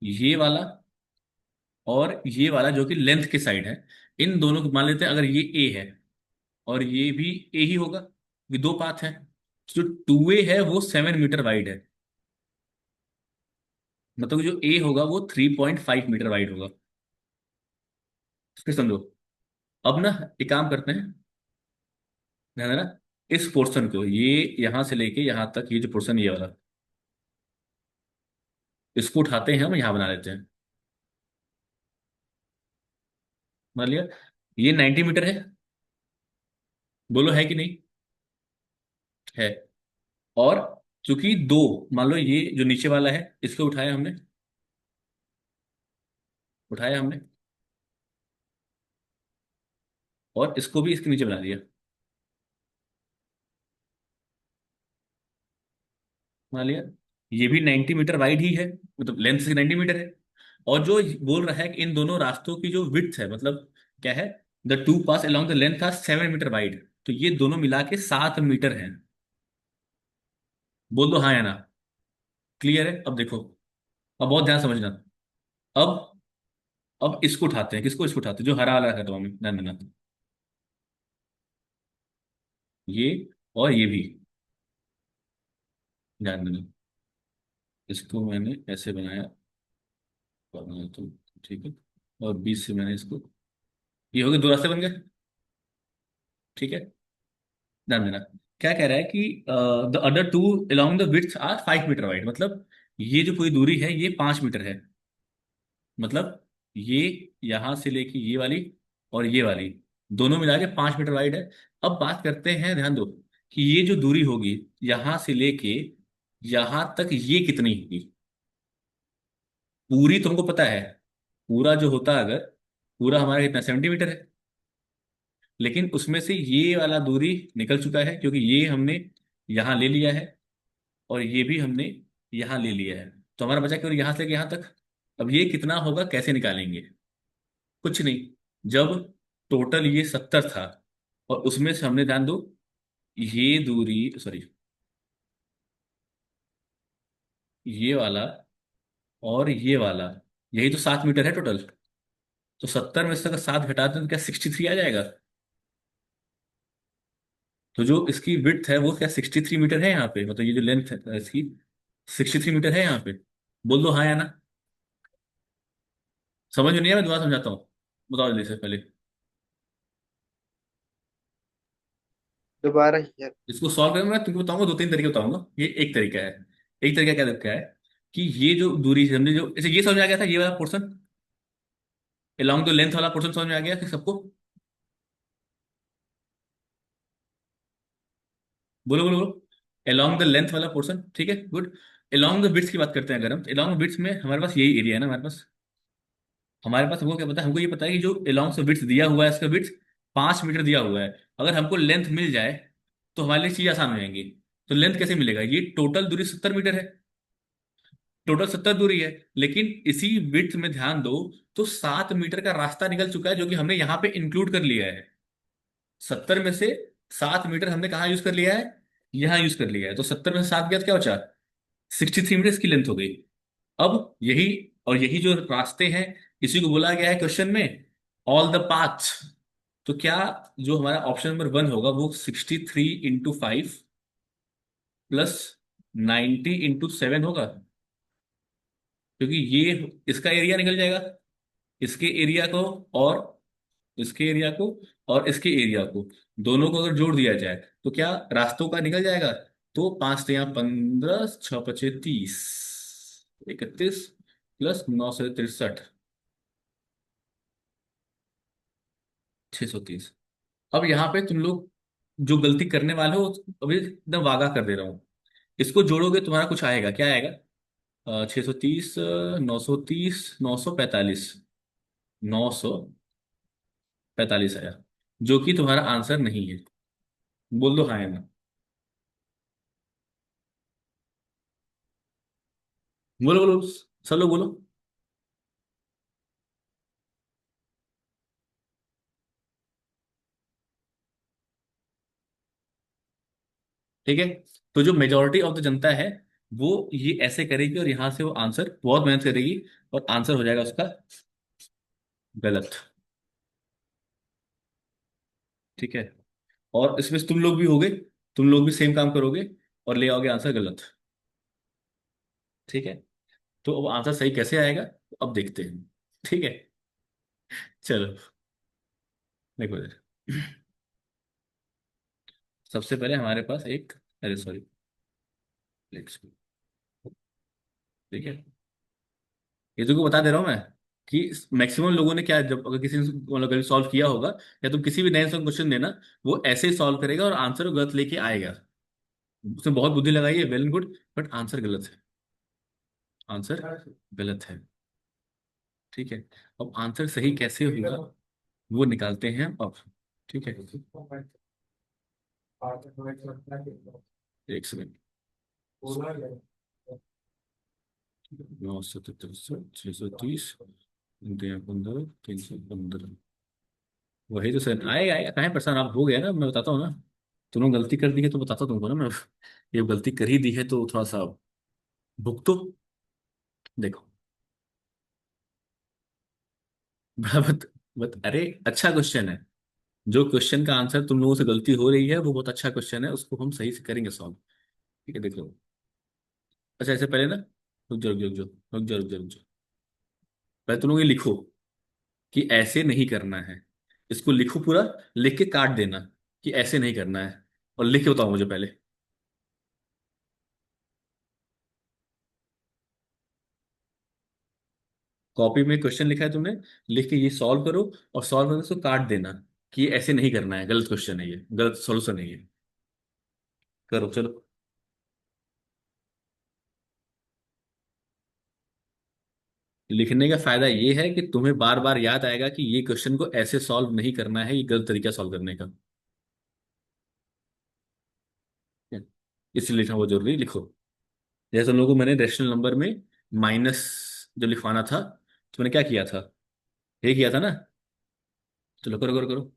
ये वाला और ये वाला जो कि लेंथ के साइड है, इन दोनों को मान लेते हैं, अगर ये ए है और ये भी ए ही होगा, ये दो पाथ है, जो टू ए है वो 7 मीटर वाइड है, मतलब जो ए होगा वो 3.5 मीटर वाइड होगा। फिर समझो, अब ना एक काम करते हैं, ध्यान देना, इस पोर्शन को, ये यहां से लेके यहां तक, ये जो पोर्शन ये वाला, इसको उठाते हैं हम यहां बना लेते हैं। मान लिया ये 90 मीटर है, बोलो है कि नहीं? है। और चूंकि दो, मान लो ये जो नीचे वाला है इसको उठाया हमने, उठाया हमने, और इसको भी इसके नीचे बना दिया, मान लिया ये भी 90 मीटर वाइड ही है, मतलब लेंथ से 90 मीटर है। और जो बोल रहा है कि इन दोनों रास्तों की जो विड्थ है, मतलब क्या है, the two paths along the length are 7 metre wide, तो ये दोनों मिला के 7 मीटर है। बोल दो हाँ या ना। क्लियर है? अब देखो, अब बहुत ध्यान समझना। अब अब इसको उठाते हैं, किसको, इसको उठाते हैं जो हरा वाला है, तो हमें ध्यान देना। ये और ये भी, ध्यान देना। इसको मैंने ऐसे बनाया, तो ठीक है। और बीच से मैंने इसको, ये हो गए, दो रास्ते बन गए। ठीक है, ध्यान देना। क्या कह रहा है कि the other two along the width are 5 metre wide, मतलब ये जो पूरी दूरी है ये 5 मीटर है। मतलब ये यहां से लेके ये वाली और ये वाली दोनों मिला के 5 मीटर वाइड है। अब बात करते हैं, ध्यान दो, कि ये जो दूरी होगी यहां से लेके यहां तक ये कितनी होगी। पूरी तुमको पता है, पूरा जो होता है अगर, पूरा हमारा कितना 70 मीटर है। लेकिन उसमें से ये वाला दूरी निकल चुका है, क्योंकि ये हमने यहां ले लिया है और ये भी हमने यहां ले लिया है। तो हमारा बचा केवल यहां से लेके यहां तक। अब ये कितना होगा, कैसे निकालेंगे? कुछ नहीं। जब टोटल ये 70 था और उसमें से हमने, ध्यान दो, ये दूरी, सॉरी, ये वाला और ये वाला, यही तो 7 मीटर है टोटल। तो 70 में से अगर 7 घटा दें तो क्या 63 आ जाएगा? तो जो इसकी विड्थ है वो क्या 63 मीटर है यहाँ पे, मतलब ये जो लेंथ है इसकी 63 मीटर है यहाँ पे। बोल दो हाँ या ना। समझ में नहीं आया, मैं दोबारा समझाता हूँ। बताओ जल्दी से पहले। दोबारा यार। इसको सॉल्व करना मैं तुमको बताऊंगा, दो तीन तरीके बताऊंगा। ये एक तरीका है। एक तरीका क्या तरीका है कि ये जो दूरी हमने जो ऐसे, ये समझ में आ गया था, ये वाला पोर्शन along द लेंथ वाला पोर्शन समझ में आ गया कि सबको? बोलो बोलो बोलो। along द लेंथ वाला पोर्शन, ठीक है, गुड। along द विड्थ की बात करते हैं अगर हम, तो along विड्थ में हमारे पास यही एरिया है ना हमारे पास। हमारे पास हमको क्या पता है, हमको ये पता है कि जो along द विड्थ दिया हुआ है, इसका विड्थ 5 मीटर दिया हुआ है। अगर हमको लेंथ मिल जाए तो हमारे लिए चीज आसान हो जाएंगी। तो लेंथ कैसे मिलेगा, ये टोटल दूरी 70 मीटर है। टोटल 70 दूरी है, लेकिन इसी विड्थ में ध्यान दो, तो 7 मीटर का रास्ता निकल चुका है जो कि हमने यहाँ पे इंक्लूड कर लिया है। 70 में से 7 मीटर हमने कहाँ यूज कर लिया है, यहाँ यूज कर लिया है। तो 70 में से 7 गया तो क्या बचा, 63 मीटर इसकी लेंथ हो गई। अब यही, और यही जो रास्ते हैं, इसी को बोला गया है क्वेश्चन में ऑल द पाथ। तो क्या जो हमारा ऑप्शन नंबर 1 होगा वो 63 × 5 प्लस 90 × 7 होगा, क्योंकि ये इसका एरिया निकल जाएगा, इसके एरिया को और इसके एरिया को और इसके एरिया को, दोनों को अगर जोड़ दिया जाए तो क्या रास्तों का निकल जाएगा। तो 5 × 3 = 15, 6 × 5 = 30, 31 प्लस 9 से 63, 630। अब यहाँ पे तुम लोग जो गलती करने वाले हो, अभी एकदम वागा कर दे रहा हूँ। इसको जोड़ोगे तुम्हारा कुछ आएगा, क्या आएगा, 630, 930, 945, 945 आया, जो कि तुम्हारा आंसर नहीं है। बोल दो हाँ या ना। बोलो बोलो, सब लोग बोलो। ठीक है, तो जो मेजोरिटी ऑफ द जनता है वो ये ऐसे करेगी और यहां से वो आंसर बहुत मेहनत करेगी और आंसर हो जाएगा उसका गलत। ठीक है, और इसमें से तुम लोग भी होगे, तुम लोग भी सेम काम करोगे और ले आओगे आंसर गलत। ठीक है, तो अब आंसर सही कैसे आएगा अब देखते हैं। ठीक है, चलो देखो इधर। सबसे पहले हमारे पास एक, अरे सॉरी, ठीक है, ये तुमको बता दे रहा हूं मैं कि मैक्सिमम लोगों ने क्या, जब अगर किसी ने मतलब कभी सॉल्व किया होगा या तुम किसी भी नए से क्वेश्चन देना, वो ऐसे ही सॉल्व करेगा और आंसर गलत लेके आएगा। उसने बहुत बुद्धि लगाई है, well and good, but answer गलत है। आंसर गलत है। ठीक है, अब आंसर सही कैसे होगा वो निकालते हैं अब। ठीक है, एक सेकंड। 9 × 7 = 630, 15, 315। वही तो सर, आएगा आएगा, काहे परेशान आप, हो गया ना, मैं बताता हूँ ना। तुमने गलती कर दी है तो बताता हूँ तुमको ना मैं। ये गलती कर ही दी है तो थोड़ा सा भुगतो। देखो, बड़ा बत, अरे अच्छा क्वेश्चन है, जो क्वेश्चन का आंसर तुम लोगों से गलती हो रही है वो बहुत अच्छा क्वेश्चन है, उसको हम सही से करेंगे सॉल्व। ठीक है, देख लो। अच्छा, ऐसे पहले ना, रुक जाओ रुक जाओ रुक जाओ रुक जाओ रुक जाओ रुक जाओ। पहले तुम लोग ये लिखो कि ऐसे नहीं करना है। इसको लिखो पूरा, लिख के काट देना कि ऐसे नहीं करना है, और लिख के बताओ मुझे पहले। कॉपी में क्वेश्चन लिखा है तुमने, लिख के ये सॉल्व करो, और सॉल्व करके उसको काट देना कि ये ऐसे नहीं करना है, गलत क्वेश्चन है, ये गलत सॉल्यूशन है ये। करो चलो। लिखने का फायदा ये है कि तुम्हें बार बार याद आएगा कि ये क्वेश्चन को ऐसे सॉल्व नहीं करना है, ये गलत तरीका सॉल्व करने का। इसलिए लिखना बहुत जरूरी, लिखो। जैसे तुम लोगों को मैंने रेशनल नंबर में माइनस जो लिखवाना था, तो मैंने क्या किया था, ये किया था ना। चलो करो करो करो।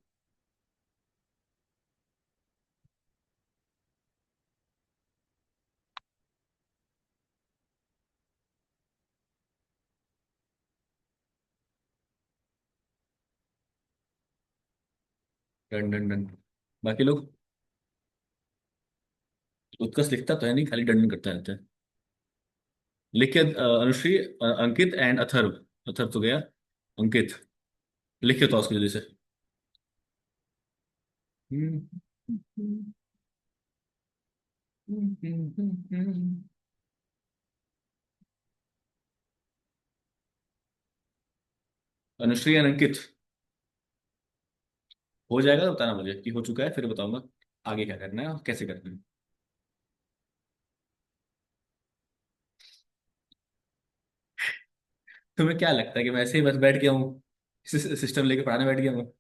Done done done. बाकी लोग, उत्कर्ष लिखता तो है नहीं, खाली डन डन करता रहता है। लिख के अनुश्री, अंकित एंड अथर्व। अथर्व तो गया, अंकित लिख के तो उसको जल्दी से। अनुश्री एंड अंकित, हो जाएगा तो बताना मुझे कि हो चुका है, फिर बताऊंगा आगे क्या करना है और कैसे करना है। तुम्हें क्या लगता है कि मैं ऐसे ही बस बैठ गया हूँ, सिस्टम लेके पढ़ाने बैठ गया हूँ?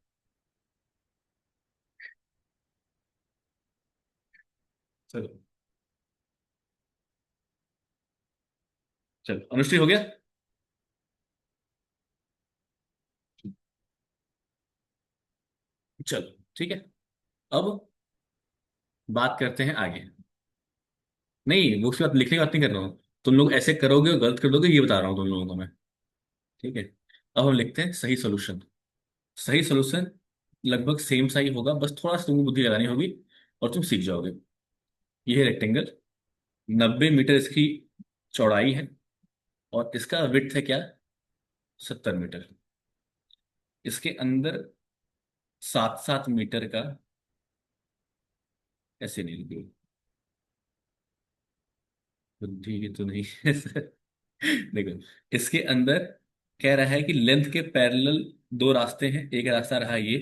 चलो। चलो अनुश्री हो गया। चलो ठीक है। अब बात करते हैं आगे। नहीं, वो उसके बाद लिखने की बात नहीं कर रहा हूँ। तुम लोग ऐसे करोगे और गलत कर दोगे, ये बता रहा हूँ तुम लोगों को मैं। ठीक है। अब हम लिखते हैं सही सोल्यूशन। सही सोल्यूशन लगभग सेम सा ही होगा, बस थोड़ा सा तुमको बुद्धि लगानी होगी और तुम सीख जाओगे। ये है रेक्टेंगल, 90 मीटर इसकी चौड़ाई है, और इसका विड्थ है क्या, 70 मीटर। इसके अंदर 7-7 मीटर का, ऐसे नहीं लिखी, बुद्धि की तो नहीं है देखो, इसके अंदर कह रहा है कि लेंथ के पैरेलल दो रास्ते हैं। एक रास्ता रहा ये,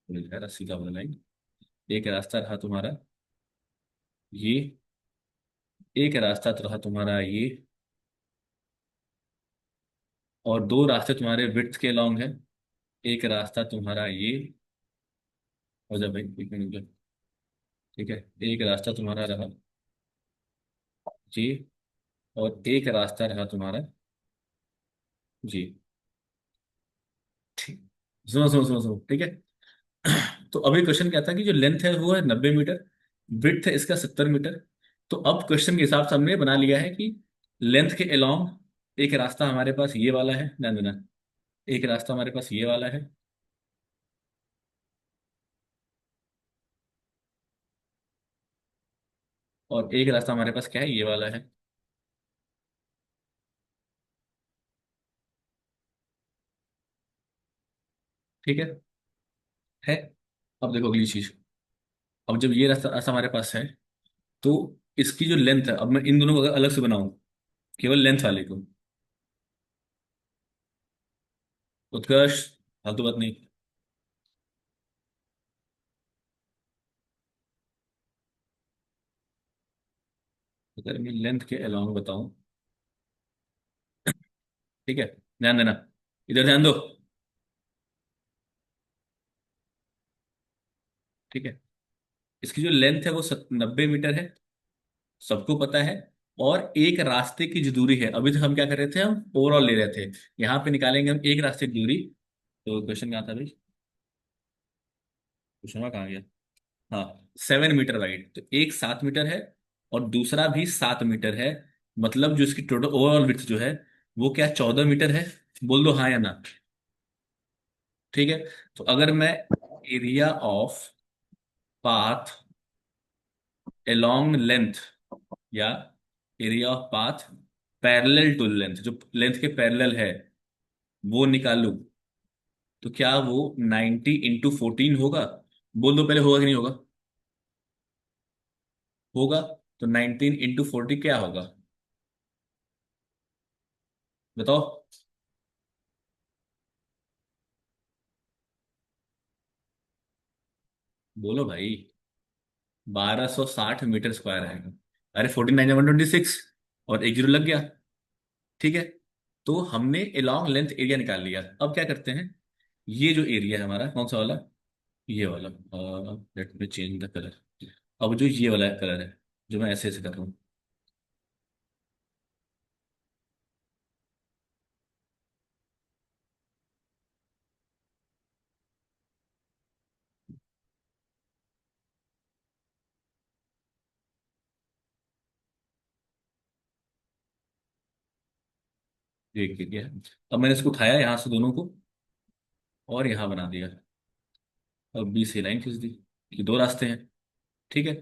लिखा रहा सीधा वाला लाइन। एक रास्ता रहा तुम्हारा ये, एक रास्ता तो रहा तुम्हारा ये, और दो रास्ते तुम्हारे विड्थ के लॉन्ग है। एक रास्ता तुम्हारा ये, हो जा भाई, एक मिनट। ठीक है, एक रास्ता तुम्हारा रहा जी, और एक रास्ता रहा तुम्हारा जी। ठीक, सुनो सुनो सुनो सुनो, ठीक है। तो अभी क्वेश्चन क्या था कि जो लेंथ है वो है 90 मीटर, विड्थ है इसका 70 मीटर। तो अब क्वेश्चन के हिसाब से हमने बना लिया है कि लेंथ के अलोंग एक रास्ता हमारे पास ये वाला है, ध्यान देना। एक रास्ता हमारे पास ये वाला है, और एक रास्ता हमारे पास क्या है, ये वाला है। ठीक है। अब देखो अगली चीज। अब जब ये रास्ता रास्ता हमारे पास है, तो इसकी जो लेंथ है, अब मैं इन दोनों को अगर अलग से बनाऊं, केवल लेंथ वाले को, उत्कर्ष फालतू बात नहीं। अगर मैं लेंथ के अलोंग बताऊं, ठीक है, ध्यान देना, इधर ध्यान दो। ठीक है, इसकी जो लेंथ है वो 90 मीटर है, सबको पता है। और एक रास्ते की जो दूरी है, अभी तक हम क्या कर रहे थे, हम ओवरऑल ले रहे थे। यहाँ पे निकालेंगे हम एक रास्ते की दूरी। तो क्वेश्चन कहाँ था भाई, क्वेश्चन कहाँ गया। हाँ, 7 मीटर वाइड, तो एक 7 मीटर है और दूसरा भी 7 मीटर है। मतलब जो इसकी टोटल ओवरऑल विड्थ जो है, वो क्या 14 मीटर है। बोल दो हाँ या ना। ठीक है। तो अगर मैं area of path along length, या area of path parallel to length, जो लेंथ के पैरेलल है, वो निकालूं, तो क्या वो 90 × 14 होगा? बोल दो पहले, होगा कि नहीं होगा? होगा। तो 19 × 40 क्या होगा? बताओ। बोलो भाई। 1260 मीटर स्क्वायर आएगा। अरे 49 126, और एक जीरो लग गया। ठीक है। तो हमने एलॉन्ग लेंथ एरिया निकाल लिया। अब क्या करते हैं, ये जो एरिया है हमारा कौन सा वाला, ये वाला, let me change the colour. अब जो ये वाला कलर है, जो मैं ऐसे ऐसे कर रहा हूँ, ये एक एरिया है। अब मैंने इसको उठाया यहाँ से दोनों को, और यहाँ बना दिया। अब बीच से लाइन खींच दी, कि दो रास्ते हैं। ठीक है।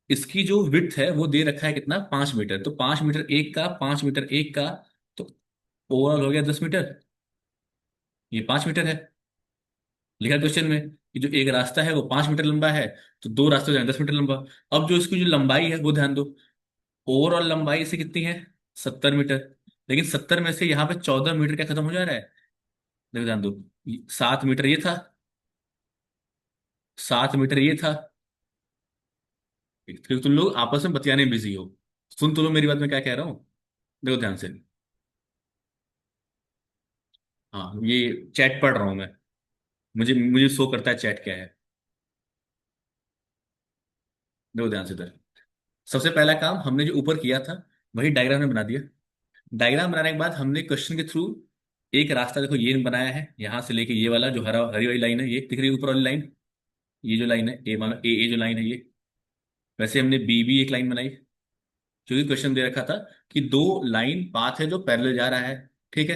इसकी जो विड्थ है वो दे रखा है कितना, 5 मीटर। तो 5 मीटर एक का, 5 मीटर एक का, तो ओवरऑल हो गया 10 मीटर। ये 5 मीटर है, लिखा क्वेश्चन में कि जो एक रास्ता है वो 5 मीटर लंबा है, तो दो रास्ते हो जाए 10 मीटर लंबा। अब जो इसकी जो लंबाई है वो ध्यान दो, ओवरऑल लंबाई इससे कितनी है, 70 मीटर। लेकिन 70 में से यहाँ पे 14 मीटर क्या खत्म हो जा रहा है, देखो ध्यान दो। 7 मीटर ये था, 7 मीटर ये था। फिर तुम लोग आपस में बतियाने में बिजी हो। सुन तो लो मेरी बात, में क्या कह रहा हूँ, देखो ध्यान से। हाँ, ये चैट पढ़ रहा हूँ मैं, मुझे मुझे शो करता है चैट क्या है। देखो ध्यान से इधर। सबसे पहला काम हमने जो ऊपर किया था, वही डायग्राम में बना दिया। डायग्राम बनाने के बाद हमने क्वेश्चन के थ्रू एक रास्ता, देखो ये बनाया है, यहाँ से लेके ये वाला जो हरा हरी वाली लाइन है, ये दिख रही है ऊपर वाली लाइन, ये जो लाइन है ए, मान ए जो लाइन है ये। वैसे हमने बी भी एक लाइन बनाई, क्योंकि क्वेश्चन दे रखा था कि दो लाइन पाथ है जो पैरेलल जा रहा है। ठीक है।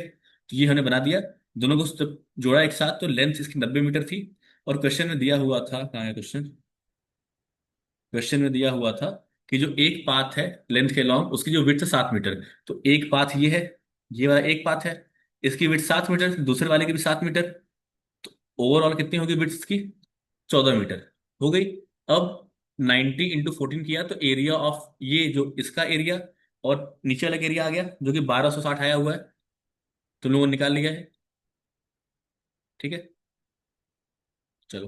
तो ये हमने बना दिया, दोनों को जब जोड़ा एक साथ, तो लेंथ इसकी 90 मीटर थी। और क्वेश्चन में दिया हुआ था, कहाँ है क्वेश्चन, क्वेश्चन में दिया हुआ था कि जो एक पाथ है लेंथ के लॉन्ग, उसकी जो विड्थ है 7 मीटर। तो एक पाथ ये है, ये वाला एक पाथ है, इसकी विड्थ 7 मीटर, दूसरे वाले की भी 7 मीटर। तो ओवरऑल कितनी होगी विड्थ की, 14 मीटर हो गई। अब 90 × 14 किया, तो एरिया ऑफ ये जो इसका एरिया और नीचे वाला एरिया आ गया, जो कि 1260 आया हुआ है। तुम लोगों ने निकाल लिया है। ठीक है। चलो,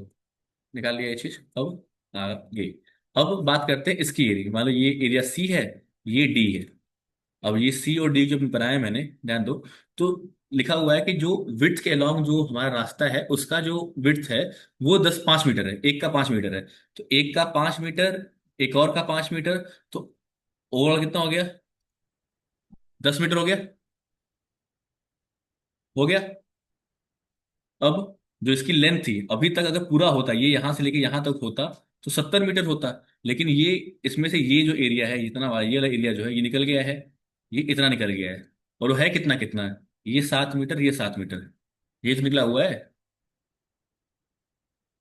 निकाल लिया ये चीज। अब आगे, अब बात करते हैं इसकी एरिया। मान लो ये एरिया सी है, ये डी है। अब ये सी और डी जो बनाया मैंने, ध्यान दो। तो लिखा हुआ है कि जो विड्थ के अलोंग जो हमारा रास्ता है, उसका जो विड्थ है वो 5 मीटर है, एक का 5 मीटर है। तो एक का 5 मीटर, एक और का 5 मीटर, तो ओवरऑल कितना हो गया, 10 मीटर हो गया। हो गया। अब जो इसकी लेंथ थी, अभी तक अगर पूरा होता, ये यहां से लेके यहां तक होता, तो 70 मीटर होता। लेकिन ये, इसमें से ये जो एरिया है, इतना वाला, ये वाला एरिया जो है, ये निकल गया है, ये इतना निकल गया है। और वो है कितना कितना है, ये 7 मीटर, ये 7 मीटर, ये तो निकला हुआ है।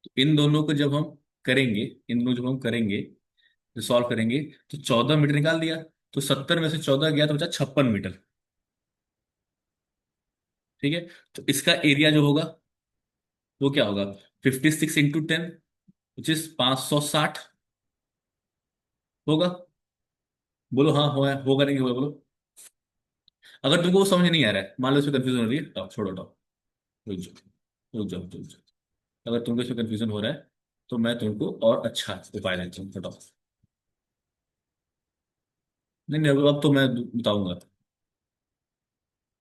तो इन दोनों को जब हम करेंगे, इन दोनों जब हम करेंगे, तो सॉल्व करेंगे, तो 14 मीटर निकाल दिया। तो 70 में से 14 गया तो बचा 56 मीटर। ठीक है। तो इसका एरिया जो होगा वो क्या होगा, 56 × 10, विच इज 560 होगा। बोलो हाँ होगा नहीं होगा, बोलो। अगर तुमको वो समझ नहीं आ रहा है, मान लो इसमें कंफ्यूजन हो रही है, छोड़ो हटाओ, रुक जाओ रुक जाओ रुक जाओ। अगर तुमको इसमें कंफ्यूजन हो रहा है, तो मैं तुमको और अच्छा उपाय देता हूँ, हटाओ। नहीं नहीं, अब तो मैं बताऊंगा,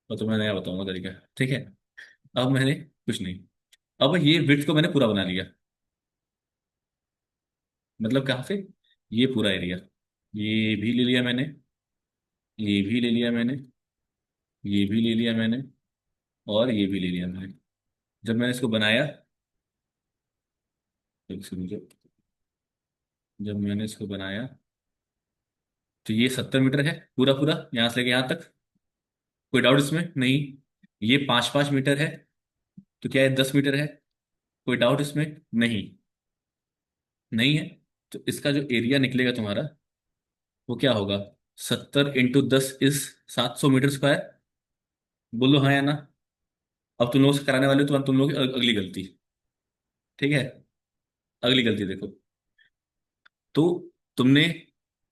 अब तो मैं नया बताऊंगा तरीका। ठीक है। अब मैंने कुछ नहीं, अब ये विड्थ को मैंने पूरा बना लिया। मतलब कहाँ से, ये पूरा एरिया, ये भी ले लिया मैंने, ये भी ले लिया मैंने, ये भी ले लिया मैंने, और ये भी ले लिया मैंने। जब मैंने इसको बनाया, एक सेकंड, जब मैंने इसको बनाया, तो ये 70 मीटर है पूरा पूरा, यहाँ से लेके यहाँ तक। कोई डाउट इसमें नहीं, ये 5 5 मीटर है, तो क्या ये 10 मीटर है? कोई डाउट इसमें? नहीं, नहीं है। तो इसका जो एरिया निकलेगा तुम्हारा, वो क्या होगा? 70 × 10 700 मीटर स्क्वायर। बोलो हाँ या ना। अब तुम लोगों से कराने वाले हो, तुम लोगों की अगली गलती। ठीक है, अगली गलती देखो। तो तुमने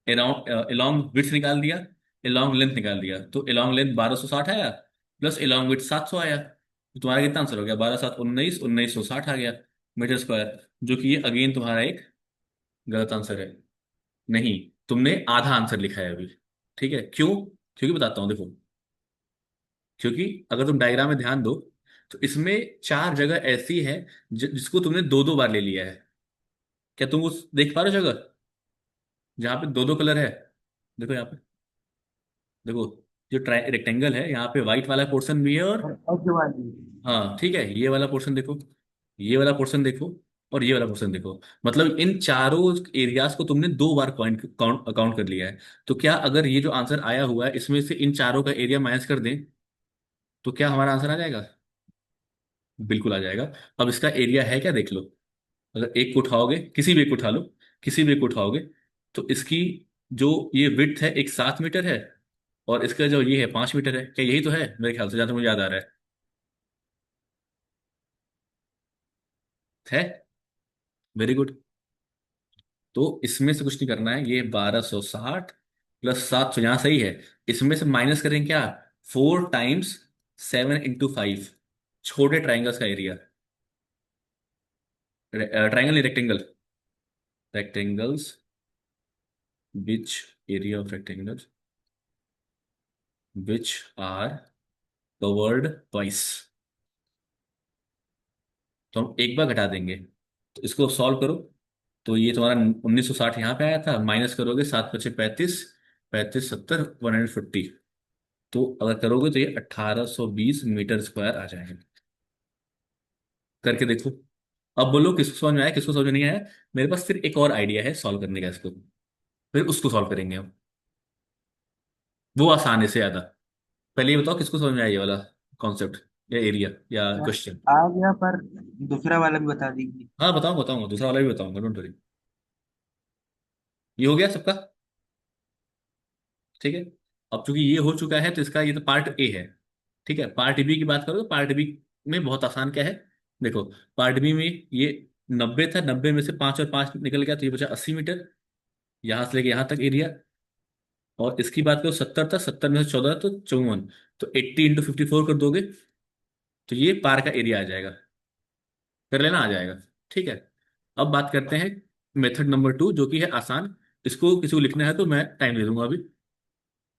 अराउंड अलोंग विड्थ निकाल दिया, अलोंग लेंथ निकाल दिया। तो अलोंग लेंथ 1260 आया, प्लस अलोंग विड्थ 700 आया। तो तुम्हारा कितना आंसर हो गया? 12×7 = 19, 1960 आ गया मीटर स्क्वायर। जो कि ये अगेन तुम्हारा एक गलत आंसर है। नहीं, तुमने आधा आंसर लिखा है अभी। ठीक है, क्यों? क्योंकि बताता हूँ देखो। क्योंकि अगर तुम डायग्राम में ध्यान दो, तो इसमें चार जगह ऐसी है जिसको तुमने दो दो बार ले लिया है। क्या तुम उस देख पा रहे हो जगह जहाँ पे दो दो कलर है? देखो यहाँ पे, देखो। जो रेक्टेंगल है, यहाँ पे व्हाइट वाला पोर्शन भी है, और और एज वाली। हाँ ठीक है, ये वाला पोर्शन देखो, ये वाला पोर्शन देखो, और ये वाला पोर्शन देखो। मतलब इन चारों एरियाज को तुमने दो बार पॉइंट काउंट काउंट कर लिया है। तो क्या अगर ये जो आंसर आया हुआ है इसमें से इन चारों का एरिया माइनस कर दें, तो क्या हमारा आंसर आ जाएगा? बिल्कुल आ जाएगा। अब इसका एरिया है क्या, देख लो। अगर एक को उठाओगे, किसी भी एक को उठा लो, किसी भी एक को उठाओगे, तो इसकी जो ये विड्थ है, एक 7 मीटर है, और इसका जो ये है 5 मीटर है। क्या यही तो है मेरे ख्याल से, जहां तक मुझे याद आ रहा है? Very good. तो इसमें से कुछ नहीं करना है, ये 1260 प्लस 700 यहाँ सही है। इसमें से माइनस करें क्या? 4 × 7 × 5, छोटे ट्राइंगल्स का एरिया। ट्राइंगल नहीं, rectangle. Rectangles, which area of rectangle which are covered twice. तो हम एक बार घटा देंगे। तो इसको सॉल्व करो। तो ये तुम्हारा 1960 यहाँ पे आया था, माइनस करोगे 7×5 = 35, 35 70 150। तो अगर करोगे तो ये 1820 मीटर स्क्वायर आ जाएगा। करके देखो। अब बोलो किसको समझ में आया, किसको समझ में नहीं आया। मेरे पास फिर एक और आइडिया है सॉल्व करने का इसको, फिर उसको सॉल्व करेंगे हम। वो आसान है से ज्यादा। पहले ये बताओ किसको समझ में आया ये वाला कॉन्सेप्ट, या एरिया, या क्वेश्चन। आ गया, पर दूसरा वाला भी बता दीजिए। हाँ बताऊँ, बताऊंगा, दूसरा वाला भी बताऊंगा, डोंट वरी। ये हो गया सबका? ठीक है। अब चूंकि ये हो चुका है, तो इसका ये तो पार्ट ए है। ठीक है, पार्ट बी की बात करो तो पार्ट बी में बहुत आसान क्या है, देखो। पार्ट बी में ये 90 था, 90 में से 5 और 5 निकल गया, तो ये बचा 80 मीटर। यहां से लेके यहां तक एरिया। और इसकी बात करो, 70 था, 70 में से 14 तो 54। तो 80 × 54 कर दोगे, तो ये पार का एरिया आ जाएगा। कर लेना, आ जाएगा। ठीक है। अब बात करते हैं मेथड नंबर 2, जो कि है आसान। इसको किसी को लिखना है तो मैं टाइम दे दूंगा अभी।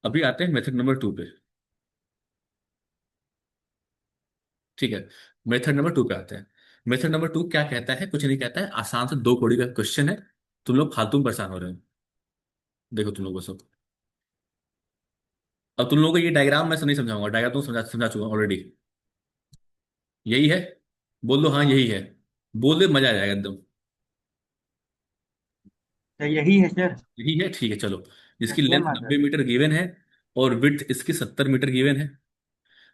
अभी आते हैं मेथड नंबर 2 पे। ठीक है, मेथड नंबर 2 पे आते हैं। मेथड नंबर 2 क्या कहता है? कुछ नहीं कहता है, आसान से दो कौड़ी का क्वेश्चन है। तुम लोग फालतू में परेशान हो रहे हो। देखो तुम लोग को सब। अब तुम लोगों को ये डायग्राम मैं नहीं समझाऊंगा, डायग्राम तुम समझा समझा चुका ऑलरेडी। यही है? बोल दो हाँ यही है। बोल दे, मजा आ जाएगा एकदम। तो यही है सर। यही है, ठीक है चलो। इसकी length same 90 answer. Metre given है, और विड्थ इसकी 70 मीटर गिवन है।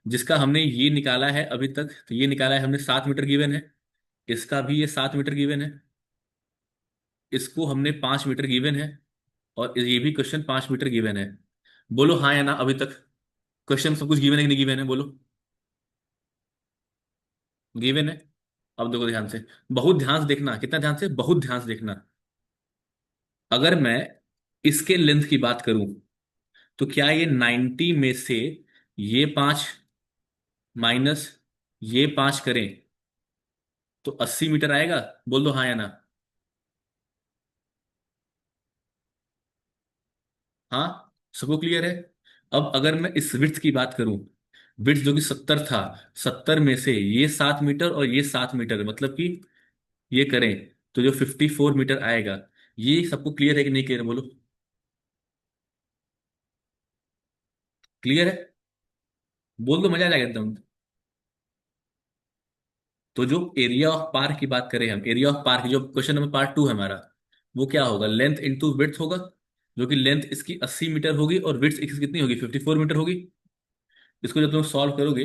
जिसका हमने ये निकाला है अभी तक, तो ये निकाला है हमने 7 मीटर गिवन है। इसका भी ये 7 मीटर गिवन है। इसको हमने 5 मीटर गिवन है। और ये भी क्वेश्चन 5 मीटर गिवन है। बोलो हाँ या ना अभी तक। क्वेश्चन सब कुछ गिवन है कि नहीं गिवन है, बोलो। गिवन है। अब देखो ध्यान से, बहुत ध्यान से देखना, कितना ध्यान से, बहुत ध्यान से देखना। अगर मैं इसके लेंथ की बात करूं, तो क्या ये 90 में से ये 5 माइनस ये 5 करें, तो 80 मीटर आएगा? बोल दो हाँ या ना। हाँ, सबको क्लियर है? अब अगर मैं इस विड्थ की बात करूं, विड्थ जो कि 70 था, 70 में से ये 7 मीटर और ये 7 मीटर, मतलब कि ये करें, तो जो 54 मीटर आएगा। ये सबको क्लियर है कि नहीं क्लियर, बोलो। क्लियर है? बोल दो, मजा आ जाएगा एकदम। तो जो एरिया ऑफ पार्क की बात करें हम, एरिया ऑफ पार्क जो क्वेश्चन नंबर पार्ट 2 है हमारा, वो क्या होगा? लेंथ इंटू विड्थ होगा। जो कि लेंथ इसकी 80 मीटर होगी, और विड्थ इसकी कितनी होगी? 54 मीटर होगी। इसको जब तुम सॉल्व करोगे,